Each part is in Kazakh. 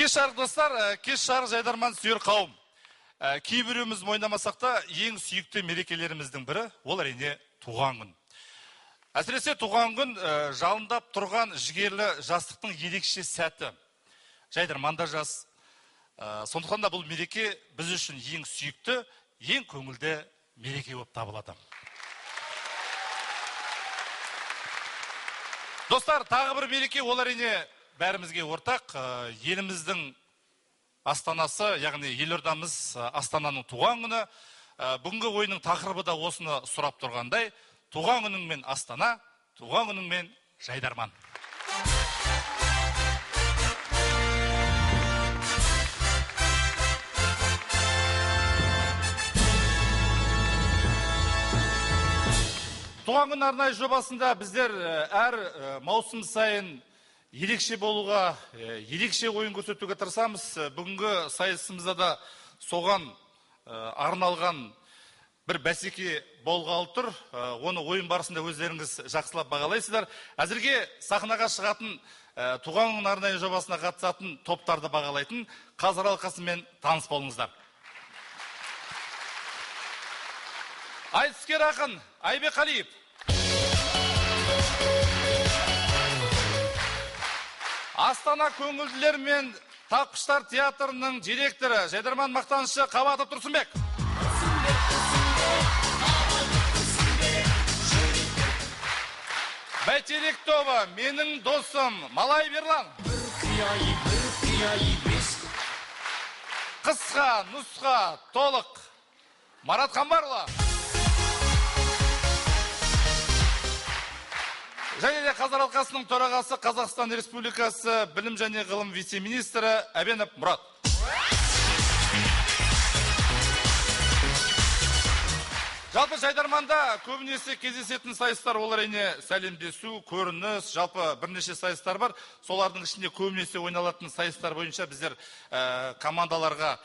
Кеш жарық достар, кеш жарық жайдарман сүйер қауым. Кейбіреуіміз мойындамасақ та ең сүйікті мерекелеріміздің бірі ол әрине туған күн. Әсіресе туған күн жалындап тұрған жігерлі жастықтың ерекше сәті. Жайдарманда жас. Сондықтан да бұл мереке біз үшін ең сүйікті, ең көңілді мереке болып табылады. Достар, тағы бір мереке ол әрине бәрімізге ортақ. Еліміздің астанасы, яғни елордамыз Астананың туған күні. Бүгінгі ойының тақырыбы да осыны сұрап тұрғандай. Туған күніңмен Астана, туған күніңмен Жайдарман. Туған күн арнайы жобасында біздер әр маусым сайын ерекше болуға, ерекше ойын көрсетуге тырысамыз. Бүгінгі сайысымызда да соған арналған бір бәсеке болғалы тұр. Оны ойын барысында өздеріңіз жақсылап бағалайсыздар. Әзірге сахнаға шығатын туған күн арнайы жобасына қатысатын топтарды бағалайтын қазір алқасымен таныс болыңыздар. Айтыскер ақын Айбек Қалиев. Астана көңілділер мен тапқыштар театрының директоры, Жайдарман мақтанышы Қабатов Тұрсынбек. Бәйтерек тобы, менің досым Малай Берлан. Қысқа, нұсқа, толық Марат Қамбарұлы. Және де қазір алқасының төрағасы Қазақстан Республикасы білім және ғылым вице-министрі Әбенов Мұрат. Жалпы Жайдарманда көбінесе кездесетін сайыстар ол әрине сәлемдесу, көрініс, жалпы бірнеше сайыстар бар. Солардың ішінде көбінесе ойналатын сайыстар бойынша біздер командаларға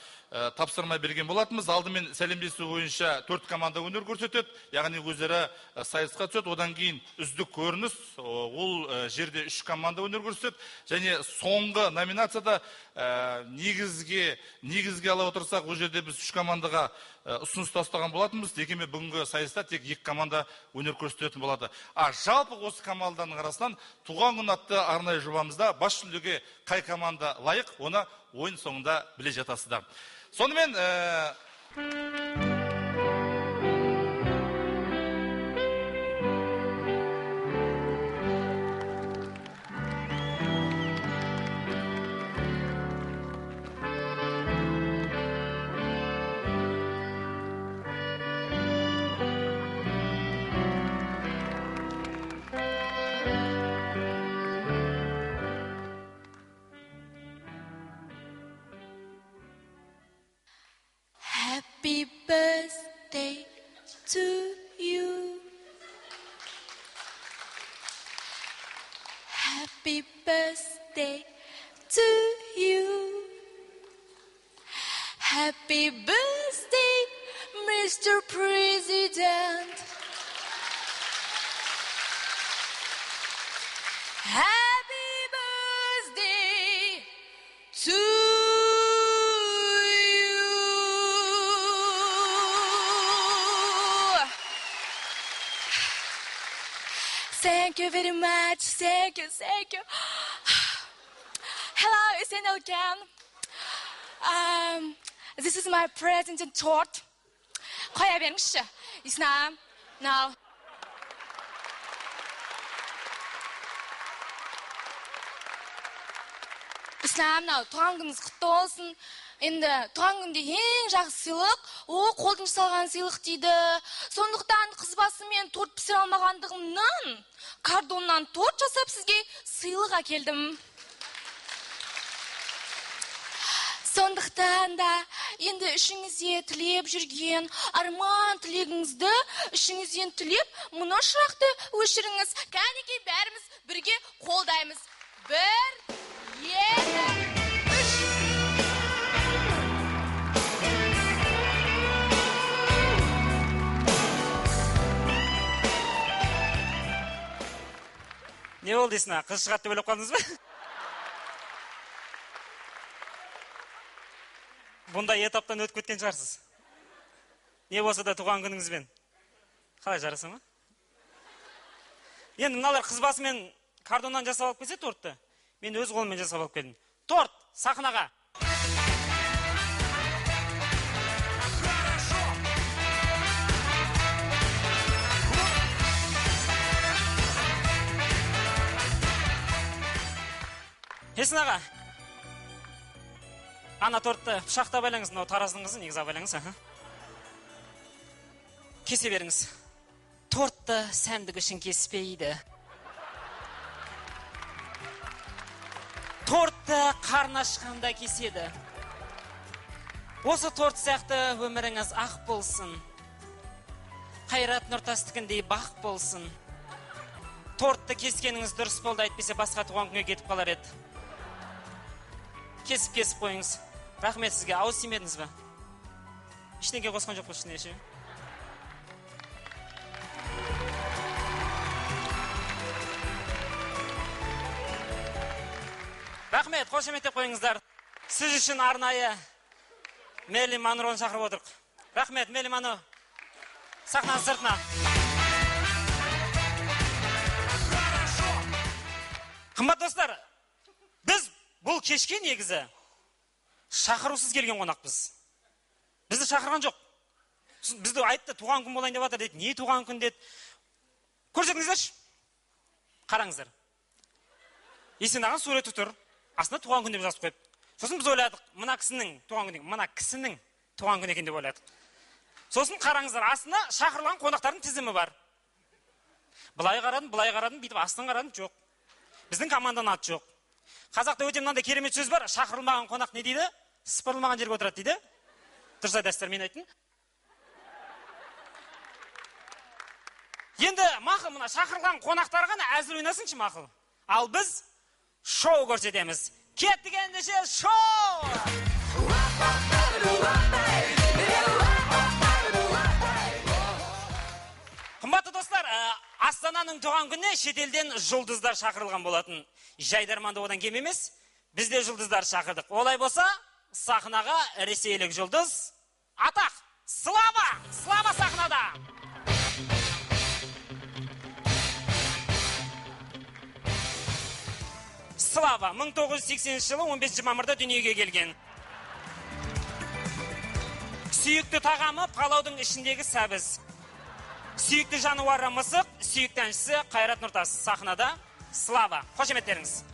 тапсырма берген болатымыз. Алдымен сәлемдесу бойынша 4 команда өнер көрсетеді, яғни өзара сайысқа түседі. Одан кейін үздік көрініс, ол жерде 3 команда өнер көрсетеді. Және соңғы номинацияда негізге ала отырсақ, ол жерде біз 3 командаға ұсыныс тастаған болатымыз. Дегенмен бүгінгі сайыста тек 2 команда өнер көрсететін болады. Жалпы осы команданың арасынан туған күн атты арнайы жобамызда бас жүлдеге қай команда лайық, оны ойын соңында біле жатасыздар. Сонымен Happy birthday to you. Happy birthday to you. Happy birthday, Mr. President. Happy birthday to you. Thank you very much. Thank you. Hello, it's Anil again. This is my present and tort. Қоя беріңізші. Иснам. Now. Иснам, туған күніңіз құтты болсын. Енді туған күнде ең жақсы сыйлық, ол қолдан жасалған сыйлық дейді. Сондықтан қыз басымен торт пісіре алмағандығымнан картоннан торт жасап сізге сыйлық әкелдім. Сондықтан да енді ішіңізде тілеп жүрген арман тілегіңізді ішіңізден тілеп, мұны шырақты өшіріңіз. Кәнекей бәріміз бірге қолдаймыз. 1, 2, 3. Не болды дейсің, қыз шығады деп ойлап қалдыңыз ба? бұндай этаптан өтіп кеткен шығарсыз. Не болса да туған күніңізбен. Қалай жараса ма? Енді мыналар қыз басымен кардоннан жасап алып келсе тортты. Мен өз қолыммен жасап алып келдім. Торт сахнаға. Есін аға, ана тортты пышақта байлаңыз, мынау тараздың қызы, негізі байлаңыз. Кесе беріңіз. Тортты сәндік үшін кеспейді. Тортты қарны ашқанда кеседі. Осы торт сияқты өміріңіз ақ болсын. Қайрат Нұртастікіндей бақ болсын. Тортты кескеніңіз дұрыс болды, айтпесе басқа туған күнге кетіп қалар еді. Кесіп қойыңыз. Рахмет сізге. Ауыз тимедіңіз бе? Ештеңе қосқан жоқ ішіне ше. Рахмет, қошеметтеп қойыңыздар. Сіз үшін арнайы Мерлин Монроны шақырып отырық. Рахмет, Мерлин Монро. Сахнаның сыртына. Қымбат достар, біз бұл кешке негізі шақырусыз келген қонақпыз. Бізді шақырған жоқ. Бізді айтты, туған күн болайын деп жатыр деді. Не туған күн деді? Көрсетіңіздерші. Қараңыздар. Есен ағаның суреті тұр. Астында туған күн деп жазып қойып. Сосын біз ойладық, мына кісінің туған күн екен деп ойладық. Сосын қараңыздар, астында шақырылған қонақтардың тізімі бар. Былай қарадым, бүйтіп астын қарадым, жоқ. Біздің команданың аты жоқ. Қазақта өте мынандай керемет сөз бар. Шақырылмаған қонақ не дейді? Сыпырылмаған жерге отырады дейді. Дұрыс айтасыздар, мен айттым. Енді мақұл, мына шақырылған қонақтар ғана әзіл ойнасыншы мақұл. Ал біз шоу көрсетеміз. Кеттік ендеше шоу! Қымбатты достар, Астананың туған күніне шетелден жұлдыздар шақырылған болатын. Жайдарманды одан кем емес, бізде жұлдыздар шақырдық. Олай болса, сахнаға ресейлік жұлдыз Атақ, Слава сахнада. Слава 1980 жылы 15 мамырда дүниеге келген. Сүйікті тағамы палаудың ішіндегі сәбіз. Сүйікті жануары мысық, сүйікті әншісі Қайрат Нұртас. Сахнада Слава. Қошеметтеріңіз.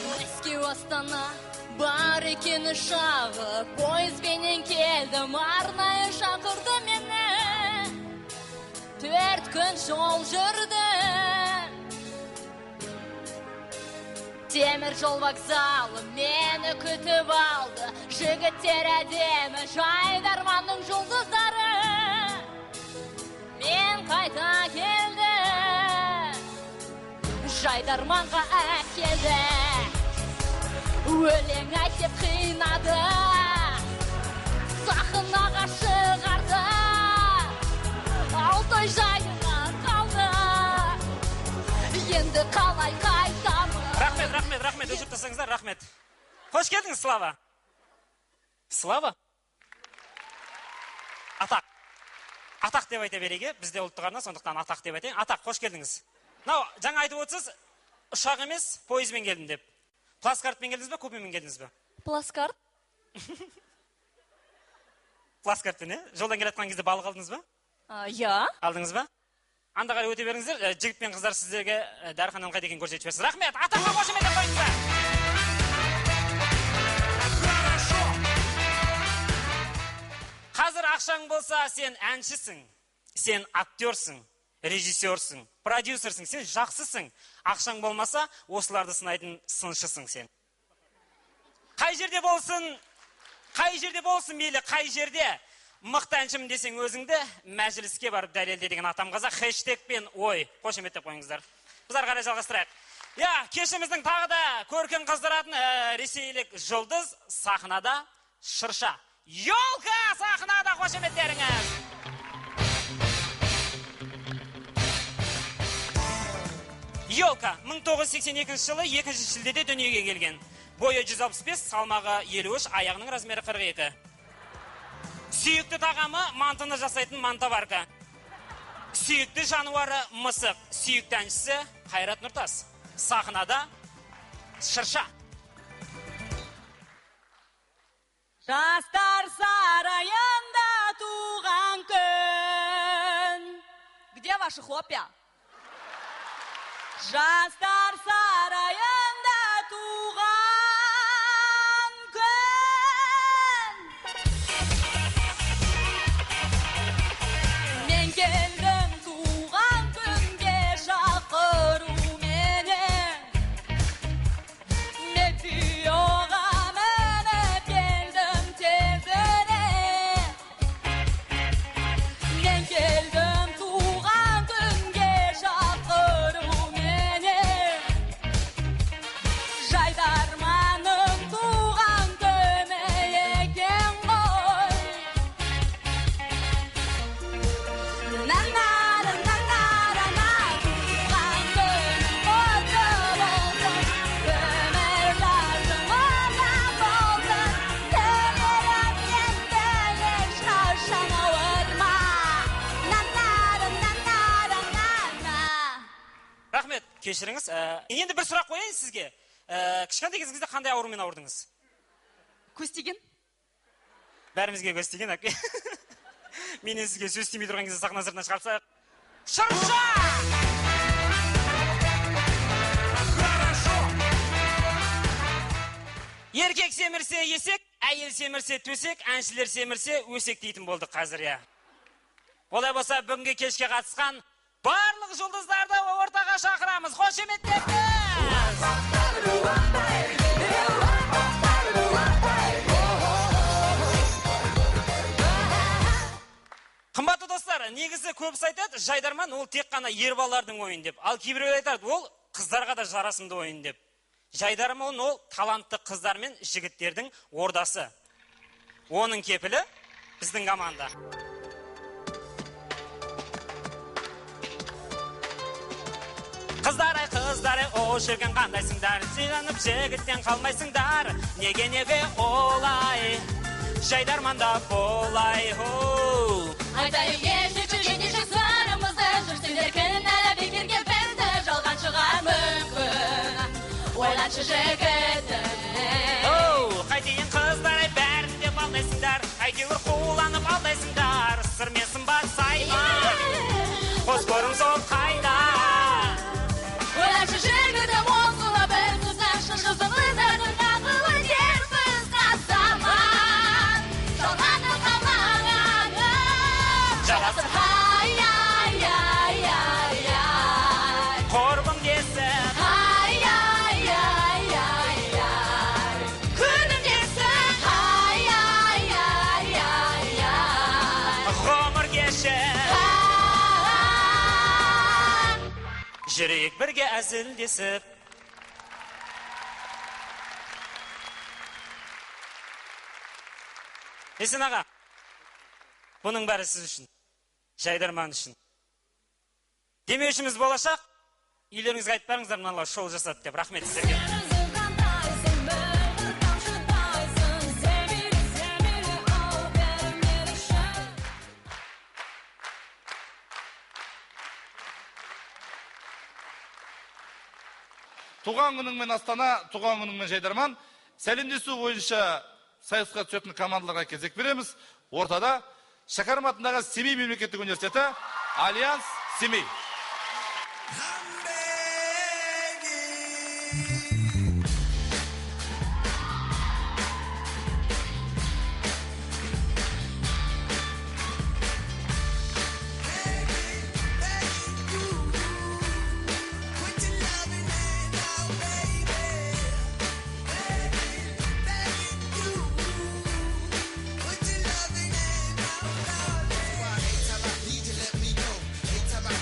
Мәскеу Астана бар екен ұшағы, пойызбенен келдім, арнайы шақырды мені. 4 күн жол жүрді. Темір жол вокзалы мені күтіп алды. Жігіттер әдемі, жайдарманның жұлдыздары. Мен қайта келді, жайдарманға әкелді. Өлең айтып қинады, сахнаға шығарды. Алтай жайына қалды, енді қалай қайтамын. Рахмет, өшіп тасаңыздар, рахмет. Қош келдіңіз, Слава. Слава? Атақ деп айта береге, бізде ұлттық арна, сондықтан атақ деп айтайын. Атақ, қош келдіңіз. Жаңа айтып отырсыз, ұшақ емес, пойызбен келдім деп. Пласкартпен келдіңіз бе, купемен келдіңіз бе? Пласкарт? Пласкартпен, жолдан келатқан кезде балық алдыңыз ба? Я. Алдыңыз ба? Анда қарай өте беріңіздер, жігіт пен қыздар сіздерге дәріхананың қайда екенін көрсетіп берсін. Рахмет, атаққа қошемет деп қойыңыздар. Қазір ақшаң болса, сен әншісің, сен актерсің, режиссерсің, продюсерсің, сен жақсысың. Ақшаң болмаса, осыларды сынайтын сыншысың сен. Қай жерде болсын, мейлі қай жерде мықты әншімін десең өзіңді мәжіліске барып дәлелде деген атам қазақ хэштегпен ой. Қошеметтеп қойыңыздар. Біз ары қарай жалғастырайық. Кешіміздің тағы да көркін қыздыратын ресейлік жұлдыз сахнада шырша. Ёлка сахнада, қошеметтеріңіз. Ёлка 1982 жылы 2 шілдеде дүниеге келген. бойы 165, салмағы 53, аяғының размері 42. Сүйікті тағамы мантыны жасайтын мантаварка. Сүйікті жануары мысық. Сүйікті әншісі Қайрат Нұртас. Сахнада шырша. Жастар сарайында туған күн. Где ваши хлопья? Жастар сарайында туған күн. Мен келдім туған күнге шақыруменен. Мен түйоға мініп келдім тезіне. Мен келдім туған күнге шақыруменен. Жайдарманың туған күні екен ғой. Нанара, нанара, туған күнің құтты болсын. Өмір жазың оңай болсын. Тілерімнен еш қашан ауырма. Нанара, нанара, нана. Рахмет, кешіріңіз. Енді бір сұрақ қояйын сізге. Кішкентай кезіңізде қандай аурумен ауырдыңыз? Көз тиген? Бәрімізге көз тиген, әке. Менен сізге сөз тимей тұрған кезде сахна сыртына шығарып тастайық. Шырша! Еркек семірсе есек, әйел семірсе төсек, әншілер семірсе өсек дейтін болдық қазір, я. Олай болса, бүгінгі кешке қатысқан барлық жұлдыздарды ортаға шақырамыз. Қошеметтепті! Қымбатты достар, негізі көбісі айтады, жайдарман ол тек қана ер балалардың ойын деп. Ал кейбіреулер айтады, ол қыздарға да жарасымды ойын деп. Жайдарман ол талантты қыздар мен жігіттердің ордасы. Оның кепілі біздің команда. Қыздар, о, жүрген қандайсыңдар, сүйранып жігіттен қалмайсыңдар. Неге олай, жайдарманда болай, оу. Айтайын ешінші жеңдеші сырымызды, жүрсіңдер кінәлі бекерге бізді, жалған шығар мүмкін, ойланшы жігітті. Оу, қайтейін қыздар, бәрін де балдайсыңдар, әйтеуір қуланып алдайсыңдар, сыр мен сымбат сайма, қос көрім сол қайда. Ойланшы жігітім осыла бір сөзін, шыңғыздың өздердің ақылы дерсіз қасаман, жалғаны қалмағаны, жарасыр ай-ай-ай-ай-ай, Қорбым десіп, ай-ай-ай-ай-ай, күнім десіп, ай-ай-ай-ай-ай, ғұмыр кешіп, жүрейік бірге әзілдесіп. Есен аға, бұның бәрі сіз үшін, жайдарман үшін. Демеушіміз болашақ, үйлеріңізге айтып барыңыздар, мыналар шоу жасады деп. Рахмет сіздерге. Туған күніңмен Астана, туған күніңмен Жайдарман. Сәлемдесу бойынша сайысқа түсетін командаларға кезек береміз. Ортада Шәкәрім атындағы Семей мемлекеттік университеті Альянс Семей. Let me go. Every time I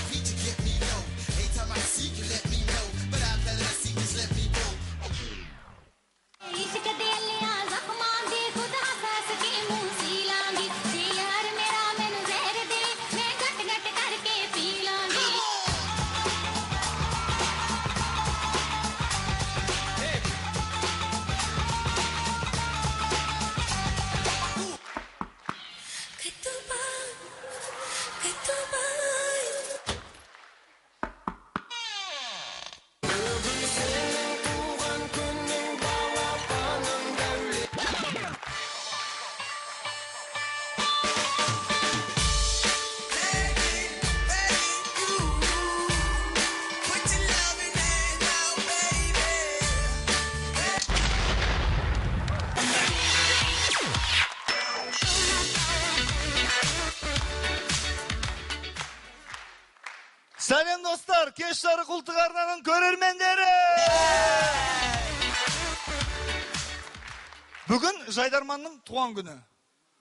Сәлем достар, кеш жарық ұлттық арнаның көрермендері. Бүгін Жайдарманның туған күні.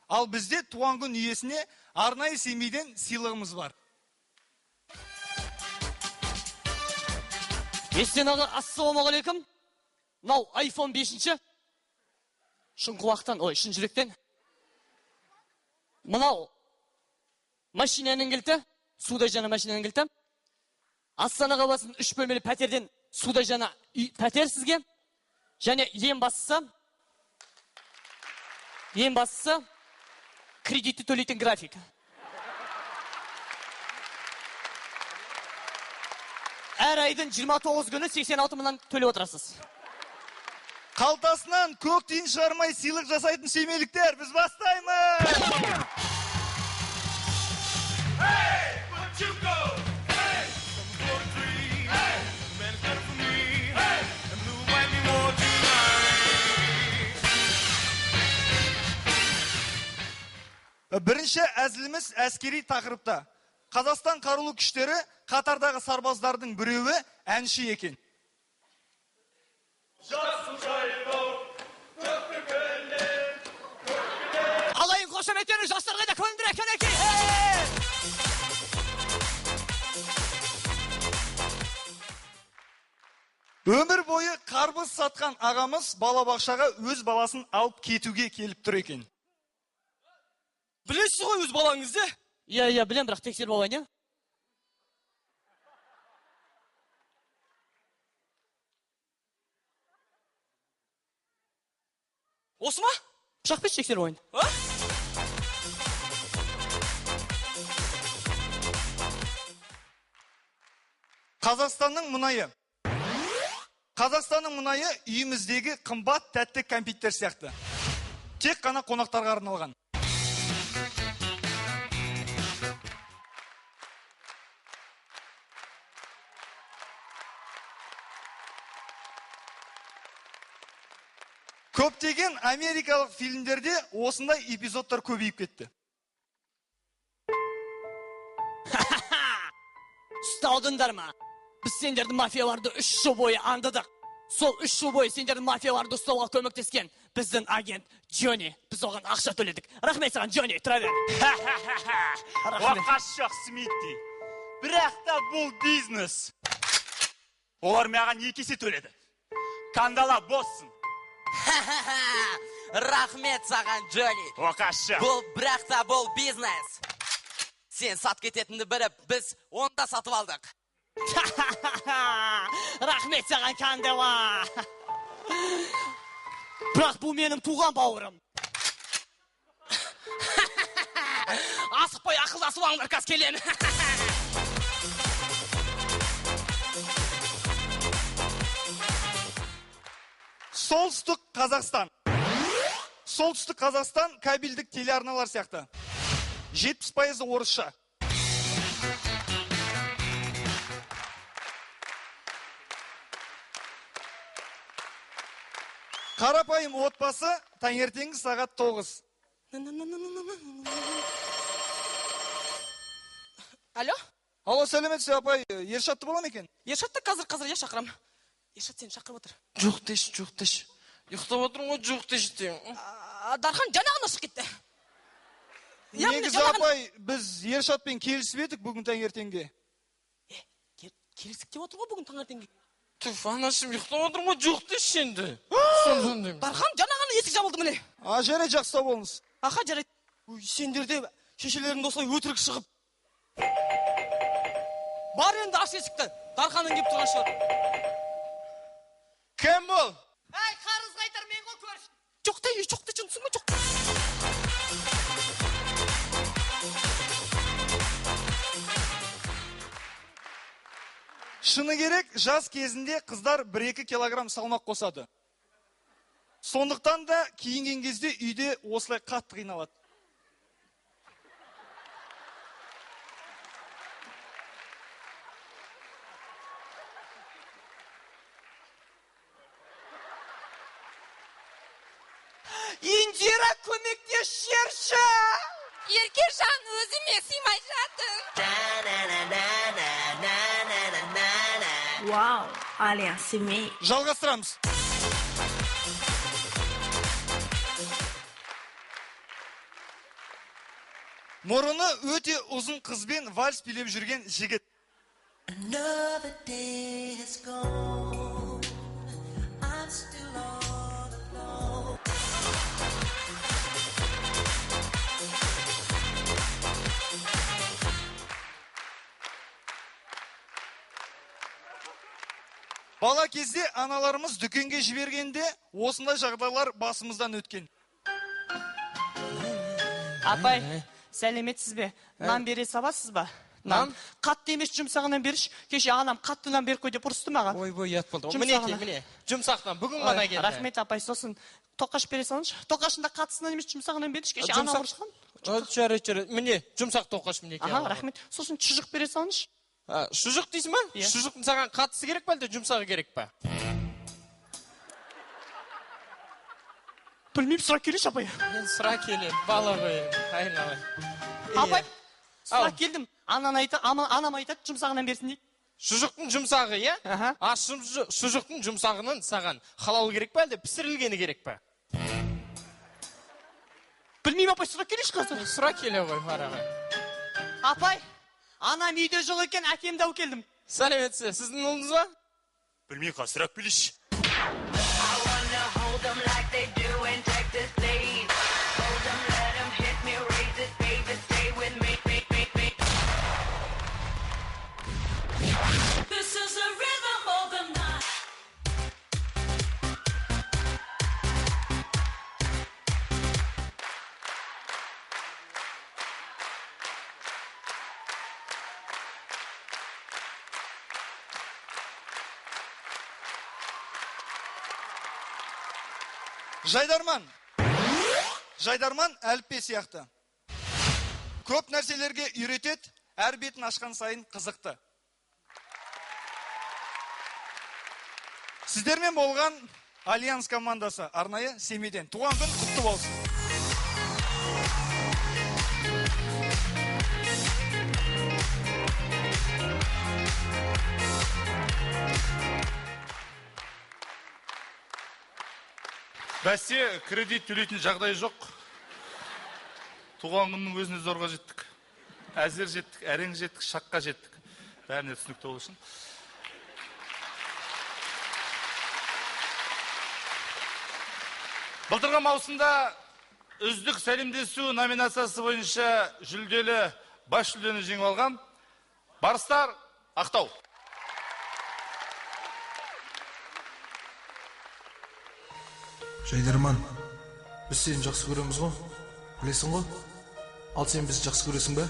Ал бізде туған күн иесіне арнайы семейден сыйлығымыз бар. Естен аға, ассалаумағалейкум. Мынау iPhone 5-ші. Шын құлақтан, шын жүректен. Мынау машинаның кілті, судай жана машинаның кілті. Астана қаласының 3 бөлмелі пәтерден судай жана пәтер сізге. Және ең бастысы кредитті төлейтін график. Әр айдың 29 күні 86 мыңнан төлеп отырасыз. Қалтасынан көк тиын шығармай сыйлық жасайтын семейліктер, біз бастаймыз! Бірінші әзіліміз әскери тақырыпта. Қазақстан қарулы күштері қатардағы сарбаздардың біреуі әнші екен. Алайын қошаметені жастарға да көндір екен екен. Өмір бойы қарбыз сатқан ағамыз балабақшаға өз баласын алып кетуге келіп тұр екен. Білесіз ғой өз балаңызды? Иә, білем, бірақ тексеріп алайын, иә? Осы ма? Пышақ бес тексеріп алайын. Қазақстанның мұнайы. Қазақстанның мұнайы үйіміздегі қымбат тәтті кәмпиттер сияқты. Тек қана қонақтарға арналған. Көптеген америкалық фильмдерде осындай эпизодтар көбейіп кетті. Ұсталдыңдар ма? Біз сендерді мафияларды 3 жыл бойы аңдыдық. Сол 3 жыл бойы сендерді мафияларды ұстауға көмектескен біздің агент Джонни. Біз оған ақша төледік. Рахмет саған, Джонни, тұра бер. Оқас жоқ, Смитти. Бірақ та бұл бизнес. Олар маған 2 есе төледі. Қандала боссың. Рахмет саған, Джонни. Оқас жоқ. Бұл бірақ та бұл бизнес. Сен сат кететінді біріп, біз онда сатып алдық. Рахмет саған, Кандела. Бірақ бұл менің туған бауырым. Асықпай ақылдасып алыңдар, қас келен. Солтүстік Қазақстан. Солтүстік Қазақстан кабельдік телеарналар сияқты. 70% орысша. Қарапайым отбасы таңертеңгі сағат 9. Алло? Алло, сәлеметсіз апай, Ершатты бола ма екен? Ершатты қазір я шақырам. Ершат сені шақырып отыр. Жоқ деш. Ұйықтап отырмын ғой, жоқ деш деймін. Дархан жаңағына шығып кетті. Негізі апай, біз Ершатпен келісіп едік бүгін таңертеңге. Келісік деп отыр ғой бүгін таңертеңге. Түф, анашым, ұйықтап отырмын ғой, жоқ деш енді. Дархан жаңағына есік жабылды міне. Жарайды, жақсы болыңыз. Аха, жарайды. Сендерде шешелеріңді осылай өтірік шығып. Бар енді аш есікті. Дарханың кеп тұрған шығар. Кім бұл? Әй, қарыз қайтар мен ғой көріш. Жоқ та, жынсың ғой, жоқ. Шыны керек, жас кезінде қыздар 1-2 килограмм салмақ қосады. Сондықтан да киінген кезде үйде осылай қатты қиналады. Индира, көмектесші! Ерке, ержан өзіме сыймай жатыр. Вау, Альянс семей. Жалғастырамыз. Мұрыны өте ұзын қызбен вальс билеп жүрген жігіт. Another day has gone. I'm still all alone. Бала кезде аналарымыз дүкенге жібергенде осындай жағдайлар басымыздан өткен. Апай, сәлеметсіз бе? Нан бере сабасыз ба? Нан? Қатты емес жұмсағынан беріш. Кеше анам қатты нан беріп қой деп ұрысты маған. Ой, ят болды. Міне, жұмсақтан бүгін ғана келді. Рахмет апай, сосын тоқаш бере салыңызшы. Тоқашында қаттысынан емес жұмсағынан беріш. Кеше анам ұрысқан. Жарайды. Міне, жұмсақ тоқаш міне. Рахмет. Сосын шұжық бере салыңызшы. Шұжық дейсің ба? Шұжықтың саған қатысы керек па, әлде жұмсағы керек па? Білмеймін, сұрақ келеші апай. Мен сұрақ келем, бала қойым. Айналай. Апай, сұрақ келдім. Анам айтады, жұмсағынан берсін дейді. Шұжықтың жұмсағы, е? Шұжықтың жұмсағының саған халал керек па, әлде пісірілгені керек па? Білмеймін, апай, сұрақ келеші қазір. Сұрақ келе ғой, араға. Апай, анам үйде жоқ екен, әкемді алып келдім. Сәлеметсіз, сіздің ұлыңыз ба? Білмей сұрақ білеші. This is the rhythm of the night. Жайдарман әліппе сияқты. Көп нәрселерге үйретеді, әр бетін ашқан сайын қызықты. Сіздермен болған Альянс командасы арнайы Семейден. Туған күн құтты болсын. Бәсе, кредит төлейтін жағдай жоқ. Туған күннің өзіне зорға жеттік. Әзер жеттік, әрең жеттік, шаққа жеттік. Бәріне түсінікті болсын. Былтырғы маусымда үздік сәлемдесу номинациясы бойынша жүлделі бас жүлдені жеңіп алған Барыстар Ақтау. Жайдарман, біз сені жақсы көреміз ғой? Білесің ғой? Ал сен бізді жақсы көресің бе?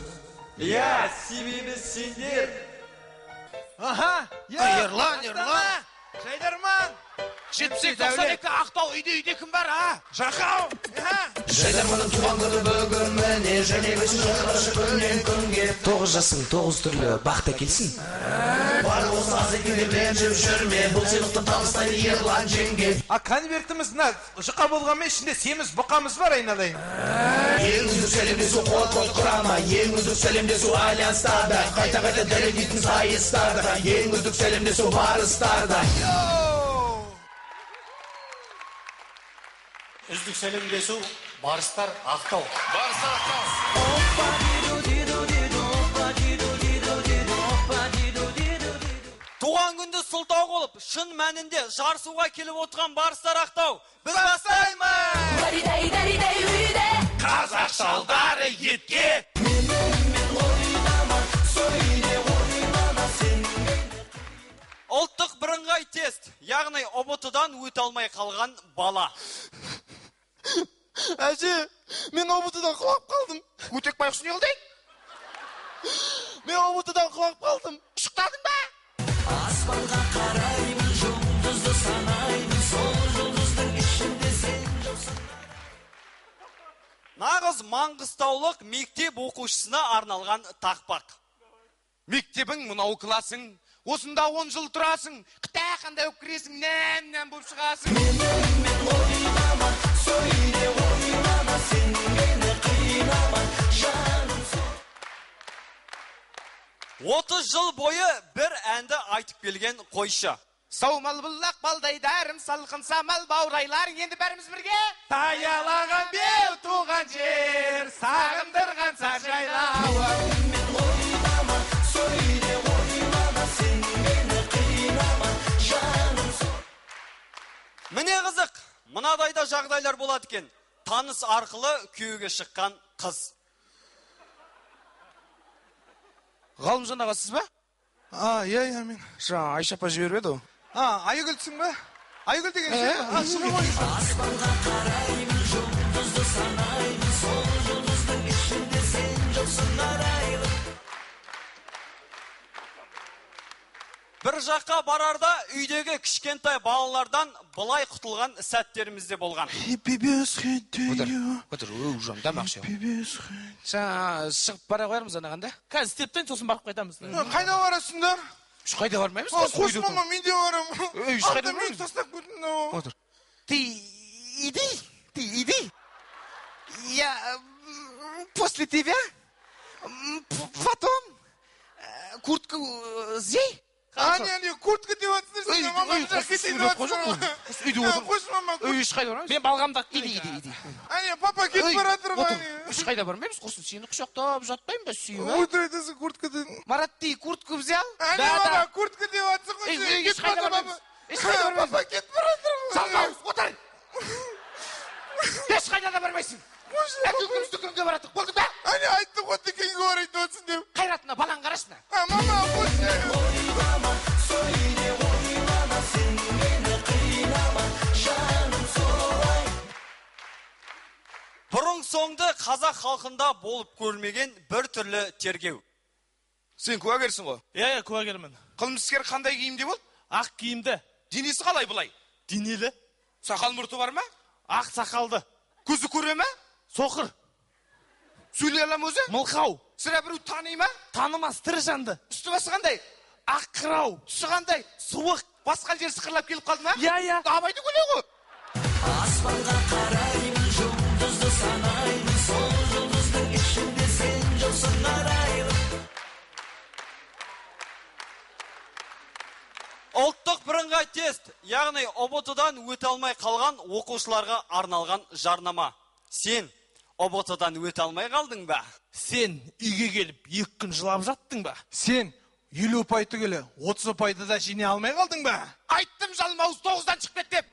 Иә, себебі сендер. Аха, Ерлан. Жайдарман. 70-92 Ақтау үйде кім бар, а? Жақау! Жайдарманның туған күні бүгін міне, және өсін жақырашы күннен күнге. 9 жасың 9 түрлі бақта келсін. Бар осы аз екенде ренжіп жүрме, бұл сыйлықты табыстайды Ерлан жеңге. Конвертіміз жұқа болғанмен ішінде семіз бұқамыз бар, айналайын. Ең үздік сәлемдесу қот құрама, ең үздік сәлемдесу альянстарда, қайта дәлелдейтін сайыстарда, ең үздік сәлемдесу барыстарда. Үздік сәлемдесу Барыстар Ақтау. Барыстар Ақтау. Туған күнді сылтау қылып, шын мәнінде жарысуға келіп отырған Барыстар Ақтау. Біз бастаймыз! Қазақ шалдары етке! Ұлттық бірыңғай тест, яғни ұбт-дан өте алмай қалған бала. Әже, мен ұбт-дан құлап қалдым. Өтек байқұс не қылды? Мен ұбт-дан құлап қалдым. Шықтадың ба? Аспанға қараймын, жұлдызды санаймын, сол жұлдыздың ішінде сен жоқсың. Нағыз маңғыстаулық мектеп оқушысына арналған тақпақ. Мектебің мынау классың, осында 10 жыл тұрасың, қытай қандай өкіресің, нән болып шығасың. Мен ойнама, сөйле ойнама, сен мені қинама, жаным. 30 жыл бойы бір әнді айтып келген қойшы. Саумал бұллақ балдай дәрім салқын самал баурайлар енді бәріміз бірге. Таялаған беу туған жер, сағындырған саржайлауы. Міне қызық, мынадайда жағдайлар болады екен. Таныс арқылы күйеуге шыққан қыз. Ғалымжан аға сіз ба? Иә, мен. Жаңа Айша апа жіберіп еді. Айгүлсің ба? Айгүл деген сен ба? Шығып ойын. Аспанға қараймын, жұлдызды санаймын, сол жұлдыздың ішінде сен жоқсың арайлы. Бір жаққа барарда үйдегі кішкентай балалардан былай құтылған сәттерімізде болған. Отыр, ұжам, дамақшы. Жаңа шығып бара қойармыз анағанда? Қазір істептен сосын барып қайтамыз. Қайда барасыңдар? Үш қайда бармаймыз? Қос мама, мен де барам. Үш қайда бармаймыз? Мен тастап көтін. Отыр. Ты иди. Я после тебя потом куртку зей. Не, куртка деп атсыңдар. Мама, жақ кетейін деп атсыңдар. Үйде отыр. Қос мама, Үш қайда бармаймыз? Мен балғамда Иди. папа кетіп баратыр ма? Үш қайда бармаймыз? Құрсын сені құшақтап жатпаймын ба сүйіп? Отыр айтасың курткадан. Марат, ты куртку взял? Мама, куртка деп атсың ғой. Еш қайда бармаймыз? Папа кетіп баратыр ғой. Салмауыз, отыр. Еш қайда да бармайсың. Әкелгіміз дүкенге бараттық, болдың ба? Айтты ғой дүкенге барайын өтсін деп. Қайратына, балаң қарашына. Мама, Бұрын соңды қазақ халқында болып көрмеген бір түрлі тергеу. Сен куәгерсің ғой? Иә, куәгермін. Қылмыскер қандай киімде бол? Ақ киімді. Денесі қалай бұлай? Денелі. Сақал мұрты бар ма? Ақ сақалды. Көзі көре ма? Соқыр. Сөйлей алам өзі? Мылқау. Сірә біреу тани ма? Танымас, тірі жанды. Үсті басы қандай? Ақ қырау. Түсі қандай? Суық. Басқан жер сықырлап келіп қалды ма? Иә. Абайды көре ғой. Аспанға қараймын, жұлдызды санаймын, сол жұлдыздың ішінде сен жоқсың арайлы. Ұлттық бірыңғай тест, яғни ұбт-дан өте алмай қалған оқушыларға арналған жарнама. Сен ұбт-дан өте алмай қалдың ба? Сен үйге келіп 2 күн жылап жаттың ба? Сен 50 ұпай түгілі 30 ұпайды да жине алмай қалдың ба? Айттым жалмауыз 9-дан шығып кет деп.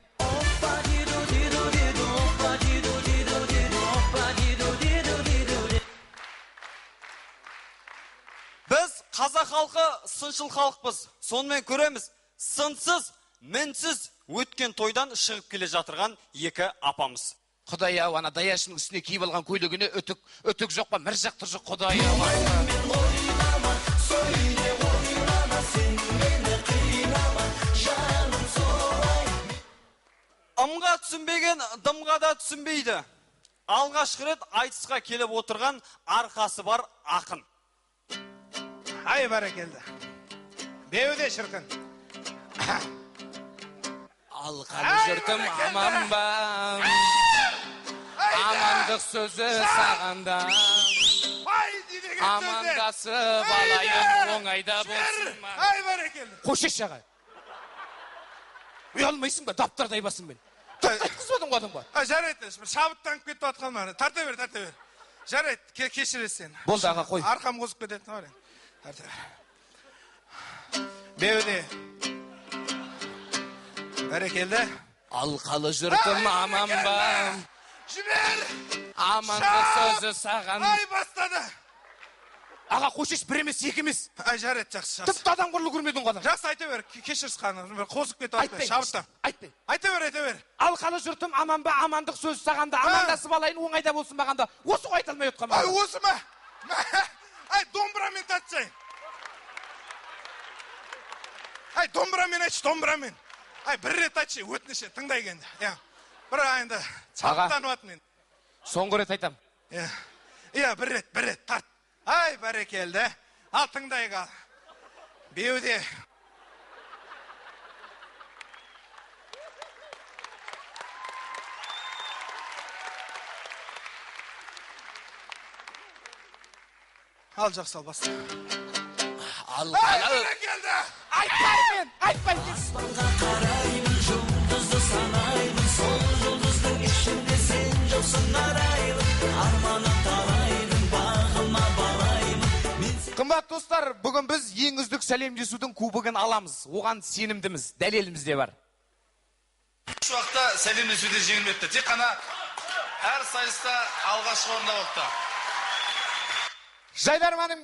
Біз қазақ халқы сыншыл халықпыз. Сонымен көреміз, сынсыз, мінсіз өткен тойдан шығып келе жатырған екі апамыз. Құдай ау, ана даяшының үстіне киіп алған көйлегіне өтік жоқ па, мір жақтыр жоқ, құдай ау. Ымға түсінбеген дымға да түсінбейді. Алғашқы рет айтысқа келіп отырған арқасы бар ақын. Ай, бәрекелді. Беуде шіркін. Алқалы жұртым аман ба, амандық сөзі сағанда, амандасып алайын оңайда болсын ма. Ай, бәрекелді. Қошеш жағай. Ұялмайсың ба, даптардай басың мен. Қызбадың қадың ба? Жарайды, шабыттанып кетіп атқан мәрі. Тарта бер. Жарайды, кешірес сен. Болды аға, қой. Арқам қозып кететін бар. Тарта бер. Беуде. Бәрекелді. Алқалы жұртым аман ба, Жібер! амандық сөзі саған. Ай, бастады. Аға, қошеш бір емес, екі емес. Ай, жарайды, жақсы. Тіпті адам құрлы көрмедің қадың. Жақсы, айта бер, кешіріс қаным. Қозып кетіп атпай, шабыттан. Айтпай. Айта бер. Алқалы жұртым аман ба, амандық сөзі сағанда, амандасып алайын оңайда болсын бағанда. Осы ғой айта алмай отқан Ай, осы ма? Ай, домбырамен татсай. Ай, домбырамен айтшы, домбырамен. Ай, бір рет айтшы, өтініші, тыңдай кенді. Бір айында чапыттанып атын мен. Соңғы рет айтам. Бір рет, тарт. Ай, бәрекелді. Ал, тыңдай қал. Беуде. Ал, жақсы ал, баста. Келді. Айтпаймын, айтпаймын. Аспанға қараймын, жұлдызды санаймын, сол жұлдыздың ішінде сен жоқсың арайлым, арманы талаймын, бағыма балаймын. Қымбат достар, бүгін біз ең үздік сәлемдесудің кубогын аламыз. Оған сенімдіміз, дәлеліміз де бар. Үш уақытта сәлемдесуде жеңілмепті. Тек қана әр сайыста алғашқы орында болыпты. Жайдарманың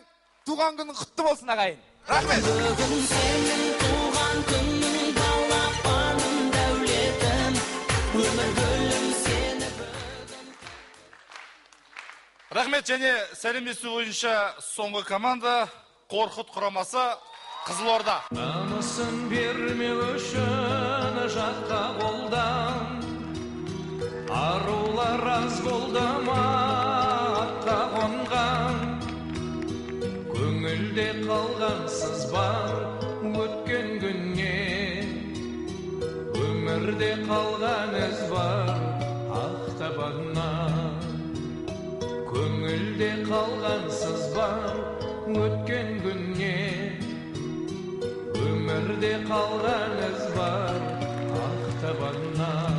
туған күнің құтты болсын ағайын. Рахмет. Бүгін сенің туған күнің, балапаным дәулетім, өмір гүлім сені бүгін. Рахмет, және сәлемдесу бойынша соңғы команда Қорқыт құрамасы Қызылорда. Намысын бермеу үшін жатқа қолдан, арулар аз болды ма атқа қонған, көңілде қалғансыз бар өткен күннен, өмірде қалған із бар ақтабаннан, көңілде қалғансыз бар өткен күннен, өмірде қалған із бар ақтабаннан.